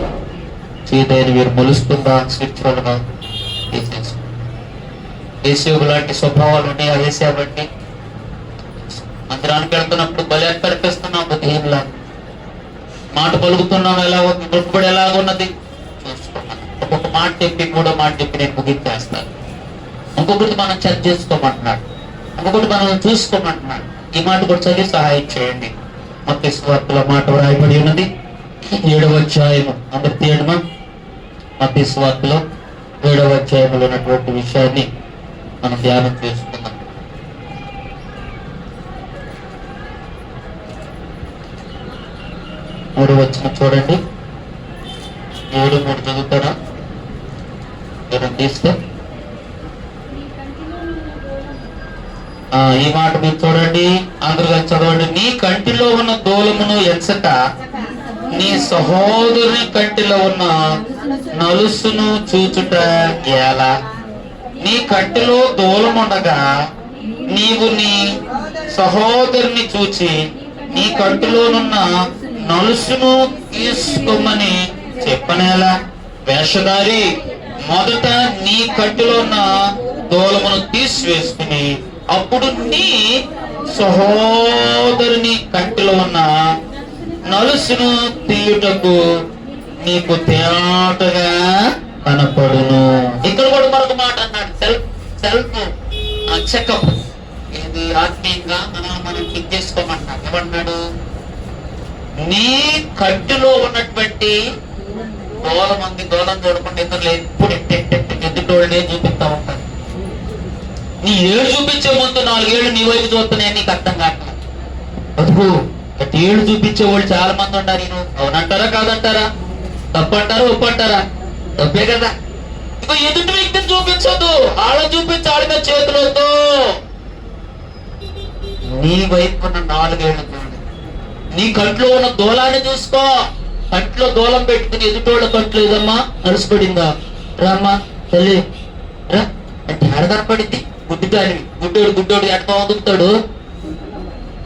Speaker 1: చేదైన వేరు మొలుస్తుందా స్పిరిచువల్ గా ఏసేవు లాంటి స్వభావాలు ఉన్నాయి. ఆ ఏసేవు బట్టి మందిరానికి వెళ్తున్నప్పుడు బలి అర్పిస్తున్నాం. బుద్ధిహీనులా మాట పలుకుతున్నాం. ఎలా ఉంది మొక్కుబడి ఎలాగున్నది చూసుకోమని ఒక్కొక్క మాట చెప్పి మూడో మాట చెప్పి నేను ముగించేస్తాను. ఇంకొకటి మనం చెక్ చేసుకోమంటున్నాడు. ఇంకొకటి మనం చూసుకోమంటున్నాడు. ఈ మాట కూడా చదివి సహాయం చేయండి. మత్తయి సువార్తలో మాట రాయబడి ఉన్నది 7వ అధ్యాయము. అందరు తీయడమా? మత్తయి సువార్తలో 7వ అధ్యాయంలో ఉన్నటువంటి విషయాన్ని మనం ధ్యానం చేసుకుందాం. మూడు వచ్చిన చూడండి. 7:3 చదువుతారా? ఎవరైనా తీస్తే ఈ మాట మీరు చూడండి. అందరూ చదవండి. నీ కంటిలో ఉన్న దూలమును ఎంచక నీ సహోదరుని కంటిలో ఉన్న నలుసును చూచుట ఎలా? నీ కంటిలో దూలముండగా నీవు నీ సహోదరుని చూచి నీ కంటిలోనున్న నలుసును తీసుకోమని చెప్పనేలా? వేషధారి, మొదట నీ కంటిలో ఉన్న దూలమును తీసివేసుకుని అప్పుడు నీ సహోదరుని కంటిలో ఉన్న నలుసును తీయుటకు నీకు తేటగా కనపడును. ఇక్కడ కూడా మరొక మాట అన్నాడు. Self checkup. ఇది ఆత్మీయంగా మనం చెక్ చేసుకోమంటున్నాడు. ఏమన్నాడు? నీ కంటిలో ఉన్నటువంటి దూలం చూడకుండా ఇతరులు ఎప్పుడు ఎదుటోళ్ళే చూపిస్తా ఉంటారు. నీ ఏడు చూపించే ముందు 4 ఏళ్ళు నీ వైపు చూస్తున్నాయని నీకు అర్థం కావట్లేదు. అదుపు ఏడు చూపించే వాళ్ళు చాలా మంది ఉన్నారు. నేను అవునంటారా కాదంటారా? తప్పు అంటారా ఒప్పు అంటారా? తప్పే కదా. ఇక ఎదుటి వ్యక్తిని చూపించదు. ఆడ చూపించాలి మీద చేతులతో. నీ వైపు ఉన్న 4 ఏళ్ళు చూడు. నీ కంట్లో ఉన్న దూలాన్ని చూసుకో. కంట్లో దూలం పెట్టుకుని ఎదుటోళ్ళ కంట్లో ఏదమ్మా నలుసుపడిందా? రామ్మా తల్లి రా అంటే ఆడ కనపడింది. గుడ్డోడు ఎట్లా వదుకుతాడు?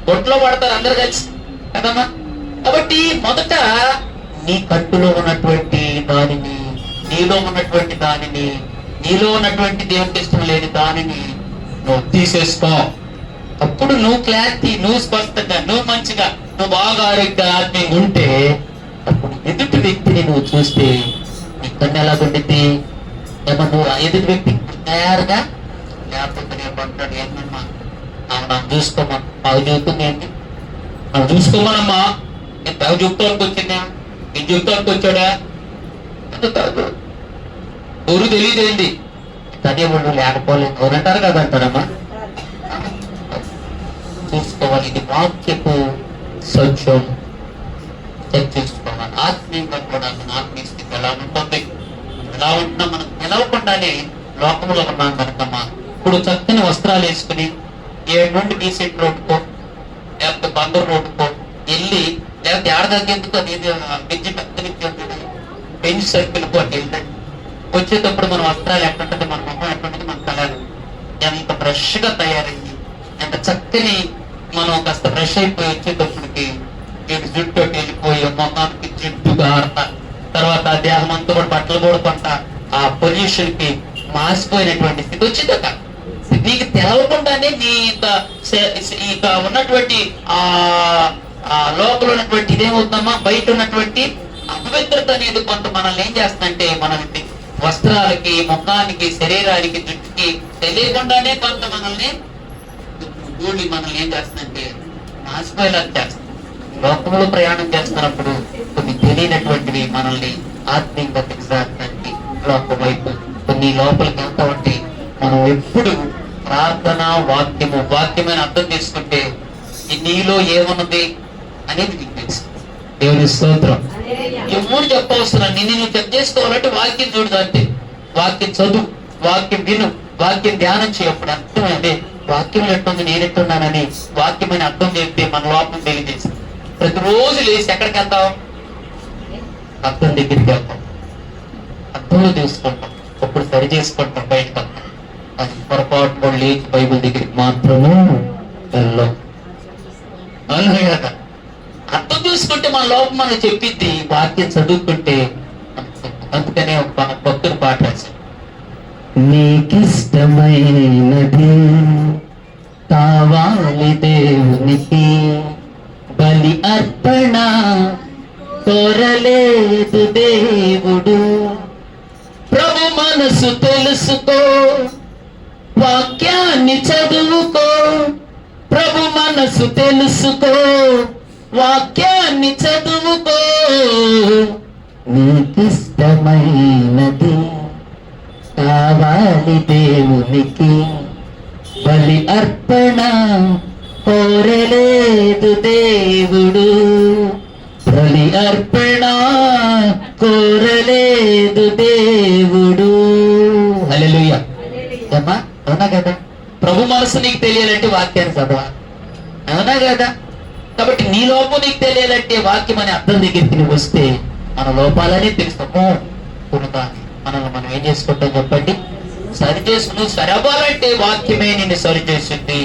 Speaker 1: బొట్లో పడతారు అందరు కలిసి కదమ్మా. కాబట్టి మొదట నీ కంటిలో ఉన్నటువంటి దానిని, నీలో ఉన్నటువంటి దానిని, నీలో ఉన్నటువంటి దేవునికి ఇష్టం లేని దానిని నువ్వు తీసేసుకో. అప్పుడు నువ్వు క్లారిటీ, నువ్వు స్పష్టంగా, నువ్వు మంచిగా, నువ్వు బాగా ఆరోగ్య ఆత్మీయంగా ఉంటే అప్పుడు ఎదుటి వ్యక్తిని నువ్వు చూస్తే నీ కన్ను ఎలా ఉండిద్ది? ఏమన్నా నువ్వు ఎదుటి వ్యక్తి తయారుగా లేకపోతే ఏమంటాడు? ఏంటమ్మా మనం చూసుకోమా? మాకు చూస్తుంది ఏంటి? మనం చూసుకోమనమ్మా. నేను బాగా చూపుతానికి వచ్చిందా? నేను చూపుతానికి వచ్చాడా? ఊరు తెలియదేంటి? చదివేవాళ్ళు లేకపోలేదు. ఎవరంటారు కదంటారమ్మా. చూసుకోవాలి. ఇది వాక్యపు సత్యం. చర్చించుకోవాలి. ఆత్మీయంగా కూడా మన ఆత్మీయ స్థితి ఎలా ఉంటుంది? ఎలా ఉంటున్నా మనం నిలవకుండానే లోకంలో ఉన్నాం కనుకమ్మా. ఇప్పుడు చక్కని వస్త్రాలు వేసుకుని 7 నుండి డీసెంట్ రోడ్డుకో లేకపోతే బందర్ రోడ్డుకో వెళ్ళి, లేకపోతే ఆడ తగ్గేందుకు అది విద్య పెద్ద పెంచ్ సర్కిల్కో అటు వెళ్ళండి. వచ్చేటప్పుడు మన వస్త్రాలు ఎట్లుంటుంది, మన మొహం ఎట్లుంటుంది, మన కలర్ ఎంత ఫ్రెష్ గా తయారైంది, ఎంత చక్కని మనం కాస్త ఫ్రెష్ అయిపోయి వచ్చేటప్పటికి వీటి జుట్టు వెళ్ళిపోయి మొహానికి జిడ్డుగా ఆడతా, తర్వాత దేహం అంతా కూడా బట్టలు కూడా కొంట ఆ పొల్యూషన్ కి మాసిపోయినటువంటి స్థితి వచ్చిందట. నీకు తెలవకుండానే నీ ఇక ఉన్నటువంటి ఆ లోపల ఉన్నటువంటి ఇదేమవుతుందమ్మా, బయట ఉన్నటువంటి అపవిత్రత అనేది కొంత మనల్ని ఏం చేస్తుందంటే మన వస్త్రాలకి, ముఖానికి, శరీరానికి, జుట్టుకి తెలియకుండానే కొంత మనల్ని ఏం చేస్తుందంటే మాసిపోయేలా చేస్తుంది. లోకంలో ప్రయాణం చేస్తున్నప్పుడు కొన్ని తెలియనటువంటివి మనల్ని ఆత్మీయంగా దిగజారడానికి లోకం వైపు కొన్ని లోపలికి వెళ్తా ఉంటే మనం ఎప్పుడు ప్రార్థన వాక్యమైన అర్థం తీసుకుంటే నీలో ఏమున్నది, అనేది నీకు తెలుసు. దేవుని స్తోత్రం. ఎవరు చెప్పవసరం, నిన్ను చెక్ చేసుకోవాలంటే వాక్యం చూడదు అంతే. వాక్యం చదువు, వాక్యం విను, వాక్యం ధ్యానం చేయప్పుడు అర్థమైంది వాక్యం ఎట్టుంది నేను ఎట్టున్నానని వాక్యమైన అర్థం చెప్తే మన లోపం తెలియజేసి ప్రతిరోజు లేచి ఎక్కడికి వెళ్తాం? అర్థం దగ్గరికి వెళ్తాం, అర్థంలో తీసుకుంటాం, అప్పుడు సరి చేసుకుంటాం, బయటకు వెళ్తాం. అది పొరపాటు లేచి బైబిల్ దగ్గరికి మాత్రము వెళ్ళాం. అవును కదా? అర్థం చూసుకుంటే మన లోపం మనకు చెప్పిద్ది, వాక్యం చదువుకుంటే. అందుకనే ఒక భక్తుడు పాట రాశాడు, నీకిష్టమైనది కావాలి దేవునికి, బలి అర్పణ కోరలేదు దేవుడు. ప్రభు మనసు తెలుసుకో, వాక్యాన్ని చదువుకో. ప్రభు మనసు తెలుసుకో, వాక్యాన్ని చదువుకో. నీకిష్టమైనది కావాలి దేవునికి, బలి అర్పణ కోరలేదు దేవుడు. బలి అర్పణ కోరలేదు దేవుడు. హల్లెలూయా. అమ్మా అవునా కదా? ప్రభు మనసు నీకు తెలియాలంటే వాక్యాన్ని చదవాలి, అవునా కదా? కాబట్టి నీ లోపం నీకు తెలియాలంటే వాక్యం అనే అర్థం దగ్గరికి నువ్వు వస్తే మన లోపాలనే తెలుస్తాము. పునదాన్ని మనల్ని మనం ఏం చేసుకుంటాం చెప్పండి? సరి చేసుకుని సరవాలంటే వాక్యమే నిన్ను సరి చేస్తుంది.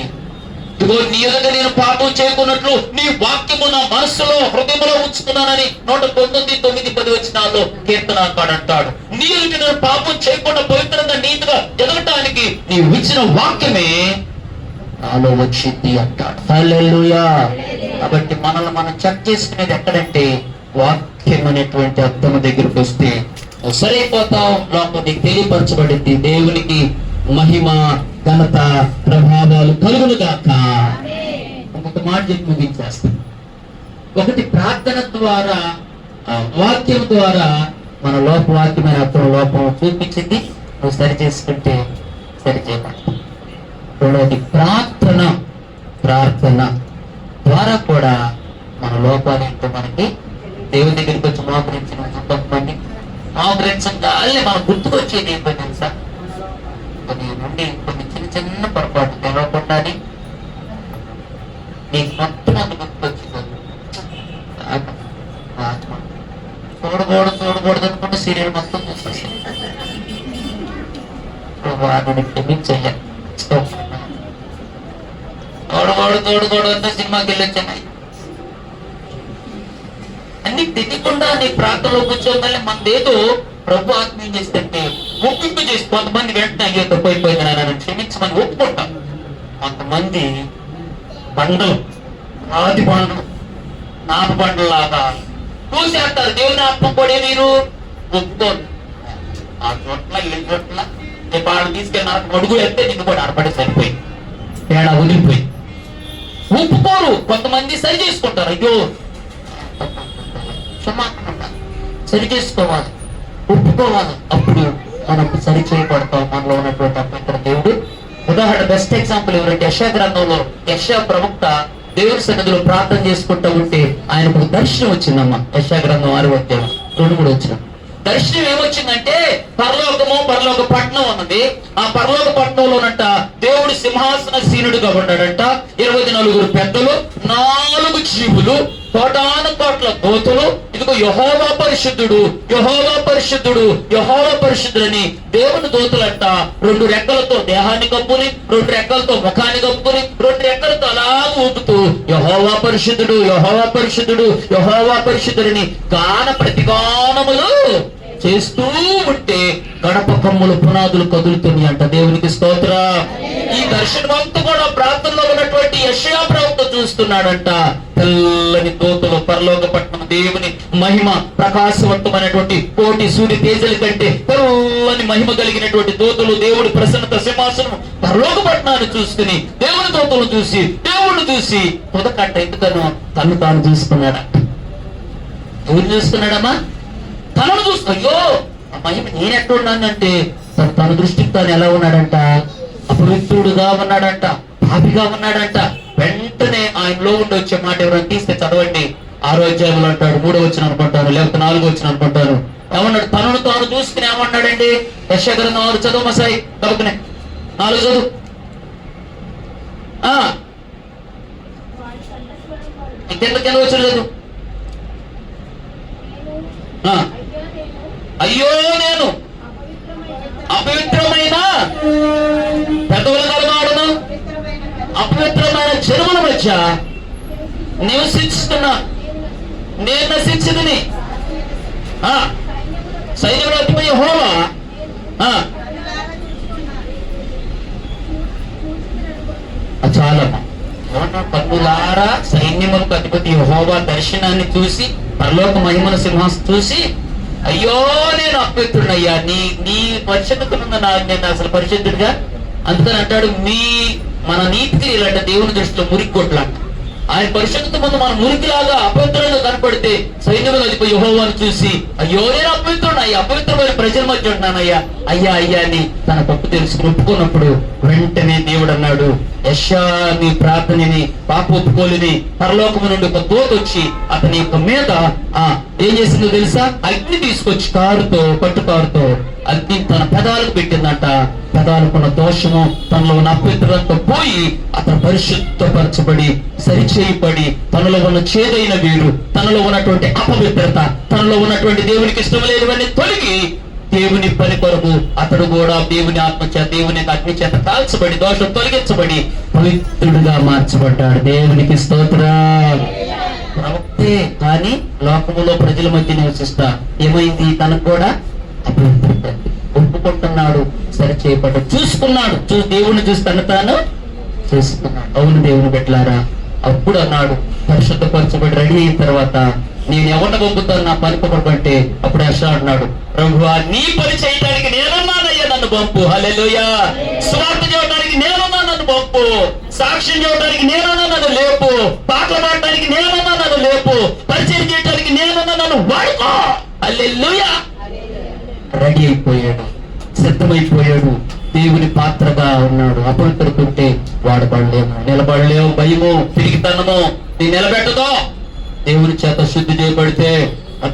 Speaker 1: ఇదిగో నీ ఎదుట నేను పాపం చేయకున్నట్లు నీ వాక్యము నా మనస్సులో హృదయంలో ఉంచుకున్నానని 119:9-10 కీర్తనకాడు అంటాడు. నీ ఎదుట నేను పాపం చేయకుండా పవిత్రంగా నీతిగా ఎదగటానికి నీవు ఇచ్చిన వాక్యమే నాలో వచ్చింది అంటాడు. హల్లెలూయా. కాబట్టి మనల్ని మనం చెక్ చేసుకునేది ఎక్కడంటే వాక్యం అనేటువంటి అర్థం దగ్గరకు వస్తే సరైపోతాం. లోపల నీకు తెలియపరచబడింది. దేవునికి మహిమ ఘనత ప్రభావాలు కలుగును గాక. ఇంకొక మాట చెప్పి ముగించేస్తాం. ఒకటి ప్రార్థన ద్వారా, వాక్యం ద్వారా మన వాక్యమైన అర్థం లోపం చూపించింది, నువ్వు సరి చేసుకుంటే సరి చేయబడి. రెండవది ప్రార్థన ద్వారా కూడా మన లోపాలు ఏంటో మనకి దేవుని దగ్గరికి వచ్చి మోకరించిన కొంతమంది మోకరించగానే మనం గుర్తుకొచ్చేది ఏంటో తెలుసా? కొన్ని చిన్న పొరపాటు తెలవకుండానే నీకు మొత్తం అంత గుర్తుకొచ్చింది. చూడకూడదు అనుకుంటే సీరియల్ మొత్తం చూసేసి వాడిని క్షమించయ్యా, చూడకూడదు అంటే సినిమాకి వెళ్ళొచ్చాయి. అన్ని తెలియకుండా నీ ప్రాంతంలో కూర్చోగానే మనదేదో ప్రభు ఆత్మీయం చేస్తుంటే ఒప్పింపు చేసి కొంతమంది వెంటనే అయ్యో తప్పైపోయింది నన్ను క్షమించమని ఒప్పుకుంటాం. కొంతమంది బండలు, రాతి బండలు, నాప బండలాగా చూసేస్తారు. దేవుని ఆత్మ కూడా మీరు ఒప్పుకోరు. ఆ చోట్ల ఏ చోట్ల రేపు ఆడ తీసుకెళ్ళి నాకు అడుగు వెళ్తే నిన్ను కూడా ఆడపడి సరిపోయి తేడా వదిలిపోయి ఒప్పుకోరు. కొంతమంది సరి చేసుకుంటారు. అయ్యో క్షమాపణ సరి చేసుకోవాలి, ఒప్పుకోవాలి. అప్పుడు మనం సరి చేయబడతాం. మనలో ఉన్నటువంటి అభ్యంతర దేవుడు. ఉదాహరణ బెస్ట్ ఎగ్జాంపుల్ ఎవరంటే యెషయా గ్రంథంలో యెషయా ప్రవక్త దేవుని సన్నిధిలో ప్రార్థన చేసుకుంటూ ఉంటే ఆయనకు ఒక దర్శనం వచ్చిందమ్మా. యెషయా గ్రంథం 6వ అధ్యాయం 2-3 వచ్చిన దర్శనం ఏమొచ్చిందంటే పరలోక పట్టణం ఉన్నది. ఆ పరలోక పట్టణంలోనంట దేవుడు సింహాసన సీనుడుగా ఉన్నాడంట. 24 పెద్దలు, 4 జీవులు, 1,000,000 దూతలు. ఇదిగో యెహోవా పరిశుద్ధుడు, యెహోవా పరిశుద్ధుడు, యెహోవా పరిశుద్ధుడని దేవుని దూతలంట 2 రెక్కలతో దేహాన్ని కప్పుని, 2 రెక్కలతో ముఖాన్ని కప్పుని, 2 రెక్కలతో అలా ఊపుతూ యెహోవా పరిశుద్ధుడు, యెహోవా పరిశుద్ధుడు, యెహోవా పరిశుద్ధుడిని గాన ప్రతిగానములు చేస్తూ ఉంటే గడప కమ్ములు పునాదులు కదులుతుంది అంట. దేవునికి స్తోత్రం. ఈ దర్శనం అంతా కూడా ప్రాంతంలో ఉన్నటువంటి యెషయా ప్రవక్త చూస్తున్నాడంట. తెల్లని దూతలు, పరలోక పట్టణం, దేవుని మహిమ ప్రకాశవంతమైనటువంటి కోటి సూర్య తేజల కంటే తెల్లని మహిమ కలిగినటువంటి దూతలు, దేవుడి ప్రసన్నత సింహాసనం, పరలోక పట్టణాన్ని చూసుకుని దేవుని దూతలు చూసి దేవుడిని చూసి పొదకంట ఎందుకనో తను తాను చూసుకున్నాడంట. ఎవరు చూసుకున్నాడమ్మా? తనను చూస్తూ అయ్యో ఆ మహిమ నేనెట్టున్నానంటే తన దృష్టికి తాను ఎలా ఉన్నాడంట? అపవిత్రుడుగా ఉన్నాడంట, పాపిగా ఉన్నాడంట, వెంటనే ఆయనలో ఉండి వచ్చే మాట ఎవరైనా తీస్తే చదవండి. 6వ అధ్యాయంలో అంటాడు, 3వ వచనం అనుకుంటాను, లేకపోతే 4వ వచనం అనుకుంటాను. ఏమన్నాడు? తనను తాను చూసుకుని ఏమన్నాడండి? యెషయా గ్రంథం 6 చదువు మసాయి కలుపుకునే 4 చదువు. ఇంకెందుకు వచ్చిన చదువు. అయ్యో నేను అపవిత్రమైన పెదవుల గలవాడును అపవిత్రమైన జనముల మధ్య నివసిస్తున్నా, నేను నశించదని సైన్యముల అధిపతి యెహోవా చాలమ్మా. కన్నులారా సైన్యములకు అధిపతి యెహోవా దర్శనాన్ని చూసి, పరలోక మహిమల సింహాసనం చూసి, అయ్యో నేను అపవిత్రుడయ్యా, నీ పరిశుద్ధతనున్న నేను అసలు పరిశుద్ధుడిగా. అందుకని అంటాడు, మన నీతికి ఇలాంటి దేవుని దృష్టిలో మురికి కొట్లాంట. ఆయన పరిశుద్ధత ముందు మన మురికిలాగా అపవిత్రంగా కనపడితే సైన్యముల అధిపతి యెహోవాను చూసి, అయ్యో నేను అపవిత్రుడయ్యా, అపవిత్రమైన ప్రజల మధ్య ఉంటున్నానయ్యా, అయ్యా అయ్యా అని తన తప్పు తెలుసుకుని ఒప్పుకున్నప్పుడు వెంటనే దేవుడు అన్నాడు, యెషయా నీ ప్రార్థనని పాప ఒప్పుకోలేని పరలోకము నుండి ఒక దూత వచ్చి అతని యొక్క మీద ఏం చేసిందో తెలుసా? అగ్ని తీసుకొచ్చి పట్టుకారుతో అగ్ని తన పెదాలకు పెట్టిందంట. పెదాలకున్న దోషము, తనలో ఉన్న అపవిత్రతతో పోయి అతను పరిశుద్ధపరచబడి సరిచేయబడి, తనలో ఉన్న చేదైన వీరు, తనలో ఉన్నటువంటి అపవిత్రత, తనలో ఉన్నటువంటి దేవునికి ఇష్టం లేనివన్నీ తొలగి దేవుని పని కొరకు అతడు కూడా దేవుని ఆత్మచేత, దేవుని అగ్ని చేత కాల్చబడి, దోషం తొలగించబడి పవిత్రుడిగా మార్చబడ్డాడు. దేవునికి స్తోత్రం. ప్రవక్తే కానీ లోకములో ప్రజల మధ్య నివసిస్తా ఏమైంది? తనకు కూడా అపవిత్రత ఒప్పుకుంటున్నాడు, సరి చేయబడ్డాడు, చూసుకున్నాడు. దేవుణ్ణి చూసి తను తాను చూసుకున్నాడు. అవును దేవుని పెట్టారా. అప్పుడు అన్నాడు, పరిశుద్ధపరచబడి రెడీ అయిన తర్వాత నేను ఎవరిని పంపుతాను నా పని పంపకంటే, అప్పుడు యెషయా అన్నాడు, ప్రభువా నీ పని చేయడానికి నేనున్నానయ్యా, నన్ను పంపు. హల్లెలూయా. స్వార్థ చేయడానికి నేనున్నా, నన్ను పంపు. సాక్ష్యం చేయడానికి నేనున్నా, నన్ను లేపు. పాటలు పాడటానికి నేనున్నా, నన్ను లేపు. పరిచయం చేయడానికి నేనున్నా, నన్ను వాడుకో. హల్లెలూయా. రెడీ అయిపోయాడు, సిద్ధమైపోయాడు, దేవుని పాత్రగా ఉన్నాడు. అపవిత్రతుంటే వాడబడలేము, నిలబడలేము. భయము, తిరిగితనము నీ నిలబెట్టదో. దేవుని చేత శుద్ధి చేయబడితే,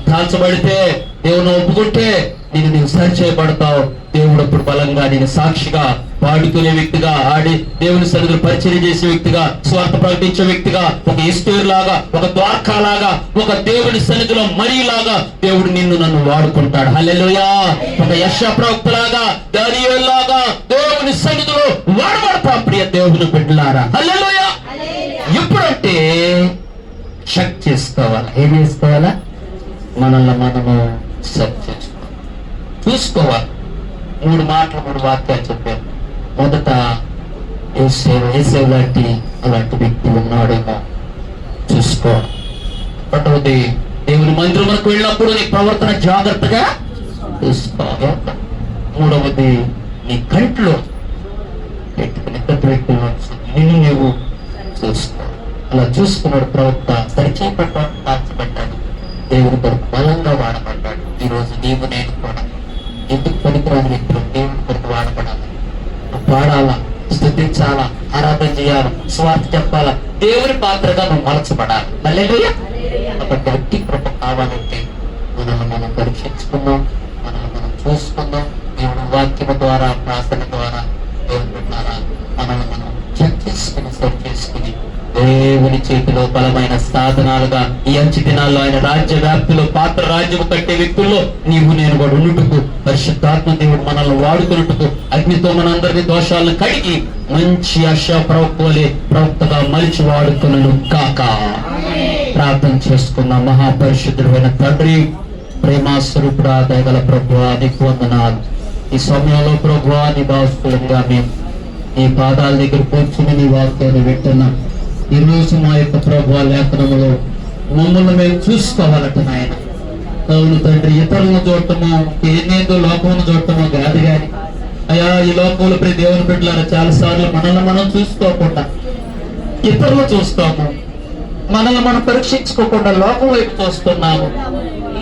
Speaker 1: కాల్చబడితే, దేవుని ఒప్పుకుంటే నీవు సరి చేయబడతావు. దేవుడు అప్పుడు బలంగా నేను సాక్షిగా పాడుకునే వ్యక్తిగా, దేవుని సన్నిధిలో పరిచయం చేసే వ్యక్తిగా, స్వార్థ ప్రకటించే వ్యక్తిగా, ఒక ఎస్తేరు లాగా, ఒక ద్వారకా లాగా, ఒక దేవుని సన్నిధిలో మరియులాగా దేవుడు నన్ను వాడుకుంటాడు. హల్లెలూయా. ఒక యెషయా ప్రవక్త లాగా, దానియేలు లాగా దేవుని సన్నిధిలో వాడబడతాం. ప్రియ దేవుని బిడ్డలారా, హల్లెలూయా. ఎప్పుడంటే చెక్ చేసుకోవాలి. ఏం చేసుకోవాలా? మనల్ని మనము సెట్ చేసుకోవాలి, చూసుకోవాలి. 3 మాటలు 3 వాక్యాలు చెప్పారు. మొదట యేసేవు లాంటి అలాంటి వ్యక్తి ఉన్నాడేమో చూసుకోవాలి. రెండవది, దేవుని మందిరమునకు వెళ్ళినప్పుడు నీ ప్రవర్తన జాగ్రత్తగా చూసుకోవాలి. మూడవది, నీ కంట్లో పెట్టుకుని నిన్ను నీవు చూసుకోవాలి. అలా చూసుకున్నాడు ప్రవక్త. సరిచేయబడ్డాడు, కాల్చబడ్డాడు, దేవుని కొరకు బలంగా వాడబడ్డాడు. ఈరోజు నీవు నేను కూడా ఎందుకు పనికిరాని వ్యక్తులు దేవుని కొరకు వాడబడాలి, పాడాలా, స్తుతించాలా, ఆరాధన చేయాలా, స్వార్థ చెప్పాలా, దేవుని పాత్రగా నువ్వు మలచబడాలి. హల్లెలూయా. కాబట్టి అట్టి కృప కావాలంటే మనం పరీక్షించుకుందాం, మనం చూసుకుందాం. దేవుని వాక్యము ద్వారా, ప్రార్థన ద్వారా, దేవుని ద్వారా మనం చెక్ చేసుకుని, సరి చేసుకుని, దేవుని చేతిలో బలమైన సాధనాలుగా ఈ అంచె దినాల్లో ఆయన రాజ్య వ్యాప్తిలో పాత్ర రాజ్యము కట్టే వ్యక్తుల్లో నీవు నేను కూడా ఉండుటకు, పరిశుద్ధాత్మ దేవుడు మనల్ని వాడుకున్నట్టుకు, అగ్నితో మనందరినీ దోషాలను కడిగి మంచి యెషయా ప్రవక్తగా మలిచి వాడుకును కాక. ప్రార్థన చేసుకున్న మహాపరిశుద్ధుడైన తండ్రి, ప్రేమాస్వరూపుడా, దయగల ప్రభువా, నీకు వందనాలు. ఈ సమయంలో ప్రభువా, నీ దాసులుగా మేము నీ పాదాల దగ్గర కూర్చుని నీ వాక్యాన్ని వింటున్నాం. ఈ రోజు మా యొక్క ప్రభువా లేఖనములో మమ్మల్ని మేము చూసుకోవాలట నాయన. అవును తండ్రి, ఇతరులను చూడటము, ఏనేదో లోకమును చూడటము కాదు గాని అయ్యా, ఈ లోకంలో ప్రతి దేవుని బిడ్డలారా చాలా సార్లు మనల్ని మనం చూసుకోకుండా ఇతరులు చూస్తాము. మనల్ని మనం పరీక్షించుకోకుండా లోకం వైపు చూస్తున్నాము.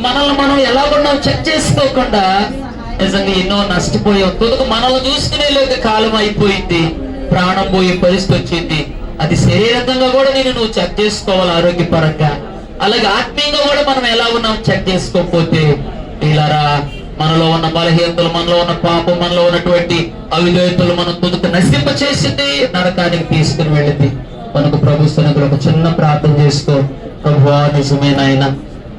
Speaker 1: మనల్ని మనం ఎలా ఉన్నాం చెక్ చేసుకోకుండా నిజంగా ఎన్నో నష్టపోయాం. తుదకు మనల్ని చూసుకునే లేక కాలం అయిపోయింది, ప్రాణం పోయే పరిస్థితి వచ్చింది. అది శరీరంగా కూడా నువ్వు చెక్ చేసుకోవాలి, ఆరోగ్యపరంగా. అలాగే ఆత్మీయంగా కూడా మనం ఎలా ఉన్నాం చెక్ చేసుకోకపోతే ఇలారా మనలో ఉన్న బలహీనతలు, మనలో ఉన్న పాపం, మనలో ఉన్నటువంటి అవిధేయతలు మనం తుదుకు నశింప చేసింది, నరకానికి తీసుకుని వెళ్ళింది. మనకు ప్రభు సన్నిధిలో ఒక చిన్న ప్రార్థన చేసుకో. ప్రభువా, నిజమేనాయన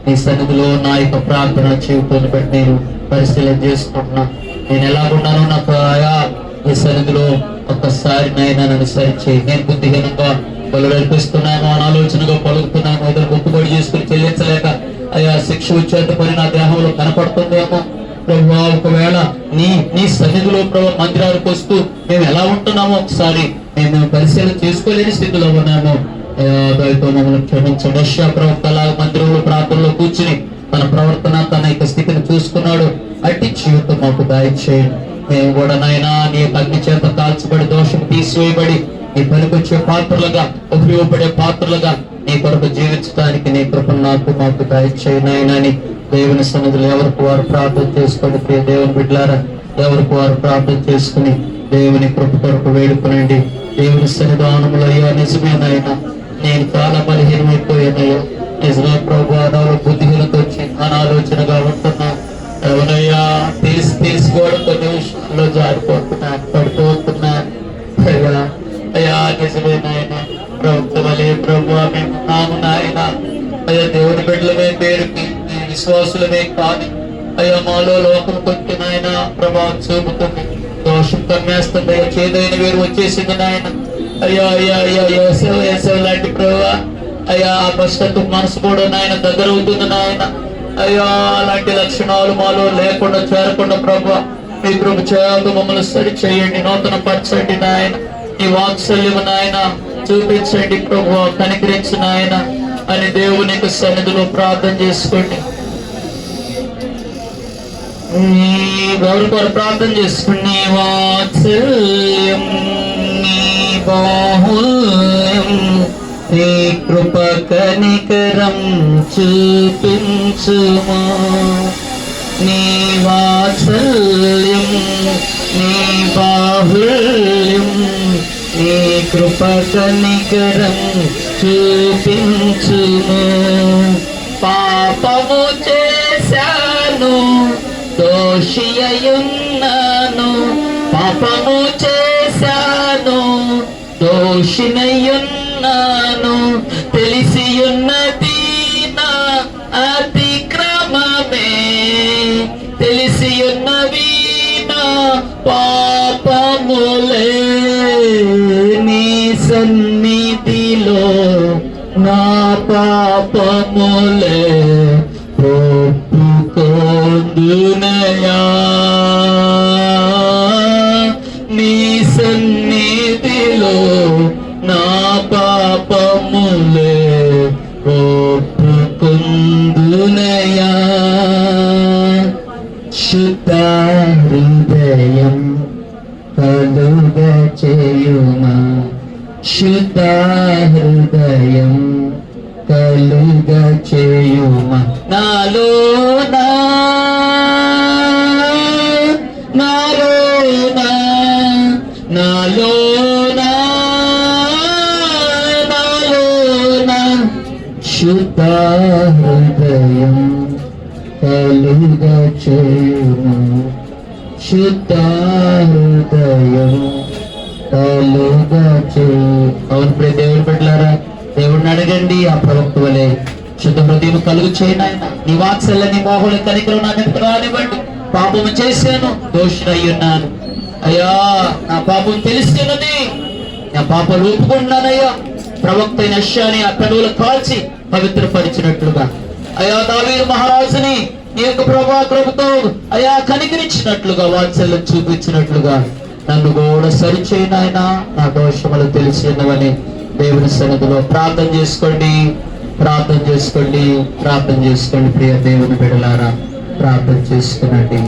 Speaker 1: నీ సన్నిధిలో నా యొక్క ప్రార్థన జీవితాన్ని బట్టి నేను పరిశీలన చేసుకుంటున్నా. నేను ఎలాగున్నానో నాకు ఆయా నీ సన్నిధిలో ఒక్కసారి నాయన నన్ను సరిచేయి. నేను బుద్ధిహీనంగా పలు నడిపిస్తున్నాను, అనాలోచనగా పలుకుతున్నాను, ఏదో మొక్కుబడి చేసుకుని చెల్లించలేక అయ్యా శిక్ష వచ్చేంత పని నా దేహంలో కనపడుతుందేమో. ప్రభువా, ఒకవేళ నీ సన్నిధిలో ప్రభు మందిరానికి వస్తూ మేము ఎలా ఉంటున్నామో ఒకసారి మేము పరిశీలన చేసుకోలేని స్థితిలో ఉన్నాము. దయతో మమ్మల్ని క్షమించండి. యెషయా ప్రవక్త లాగా మందిరంలో ప్రార్థనలో కూర్చుని తన ప్రవర్తన, తన యొక్క స్థితిని చూసుకున్నాడు. అట్టి జీవితం మాకు దయచేయండి. మేము కూడా నాయనా నీ యొక్క అగ్ని చేత కాల్చబడి, దోషం తీసివేయబడి, నీ పనికొచ్చే పాత్రలుగా, ఉపయోగపడే పాత్రలుగా నీ కొరకు జీవించడానికి నీ కృపను మాకు దయచేయండి నాయనా. దేవుని సన్నిధిలో ఎవరికి వారు ప్రార్థన చేసుకోండి. ప్రియ దేవుని బిడ్డలారా, ఎవరికి వారు ప్రార్థన చేసుకుని దేవుని కృప కొరకు వేడుకునండి. దేవుని సన్నిధానములో అయ్యా నిజమేనైనా నేను చాలా బలహీనమైపోయానయ్యా. నిజమే ప్రభు, నాలో బుద్ధిహీనత వచ్చి అనాలోచనగా ఉంటున్నా. ఎవరయ్యా తెలిసి కూడా కొన్ని విషయాల్లో జారిపోతున్నాను, పడిపోతున్నాను అయ్యా. నిజమేనాయన ప్రభుత్వ వలే ప్రభు మేము ఉన్నాము నాయన. అయ్యా దేవుని బిడ్డలమే పేరుకి విశ్వాసులమే కాదు అయ్యా. మాలో లోకం కొంచెం నాయన ప్రభావం చూపుతుంది, దోషం కమ్మేస్తుంది అయ్యా. చేదైన వేరు వచ్చేసింది నాయన. అయ్యా అయ్యా అయ్యా యేసయ్య లాంటి ప్రభా అయ్యా, ఆ పశ్చాత్తు మనసు కూడా నాయన దగ్గర అవుతుంది నాయన. అయ్యా అలాంటి లక్షణాలు మాలో లేకుండా చేరకుండా ప్రభా మీ కృప చేత మమ్మల్ని సరి చేయండి, నూతన పరచండి నాయన. ఈ వాత్సల్యము నాయన చూపించండి ప్రభు, కనికరించు నాయన అని దేవుని యొక్క సన్నిధిలో ప్రార్థన చేసుకోండి. ఎవరి కొరకు ప్రార్థన చేసుకోండి. వాత్సల్యం, నీ బాహుల్యం, నీ కృప కనికరం చూపించుమా. నీ వాత్సల్యం, నీ బాహుల్యం, నీ కృప కనికరం చూపించుము. పాపము చేశాను, దోషి అయ్యున్నాను. పాపము చేశాను, దోషినయ్యున్నాను. తెలిసియున్నది నా అతిక్రమమే, తెలిసియున్నవి నా పాపములే. నీ సన్నిధిలో నా పాపములే ఒప్పుకొందునయా. నీ సన్నిధిలో నా పాపములే ఒప్పుకొందునయా. శుద్ధ హృదయం కలుగ చేయుమా. శుద్ధ హృదయం కలుగ చేయుమా. నాలోనా నాలోనా నాలోనా నాలోనా శుద్ధ హృదయం కలుగ చేయుమా. శుద్ధ హృదయం కలుగ చేయుమా. అవును ప్రియ దేవుని బిడ్డలారా, దేవుడిని అడగండి. ఆ ప్రవక్త వలె శుద్ధ హృదయం కలుగు చేయను ఆయన. నీ వాత్సల్య, నీ మోహుల కనికరం నా మీద రానివ్వండి. పాపము చేశాను, దోషినయ్యున్నాను అయ్యా. నా పాపం తెలిసినది, నా పాపం ఒప్పుకున్నానయ్యా. ప్రవక్త అయిన యెషయాని ఆ కడువులు కాల్చి పవిత్రపరిచినట్లుగా అయ్యా, దావీదు మహారాజుని నీ యొక్క ప్రభా కృపతో అయ్యా కనికరించినట్లుగా, వాత్సల్యం చూపించినట్లుగా నన్ను కూడా సరిచేయను ఆయన. నా దోషములు తెలిసినవని దేవుని సన్నిధిలో ప్రార్థన చేసుకోండి, ప్రార్థన చేసుకోండి, ప్రార్థన చేసుకోండి. ప్రియ దేవుని బిడ్డలారా, ప్రార్థన చేసుకునండి.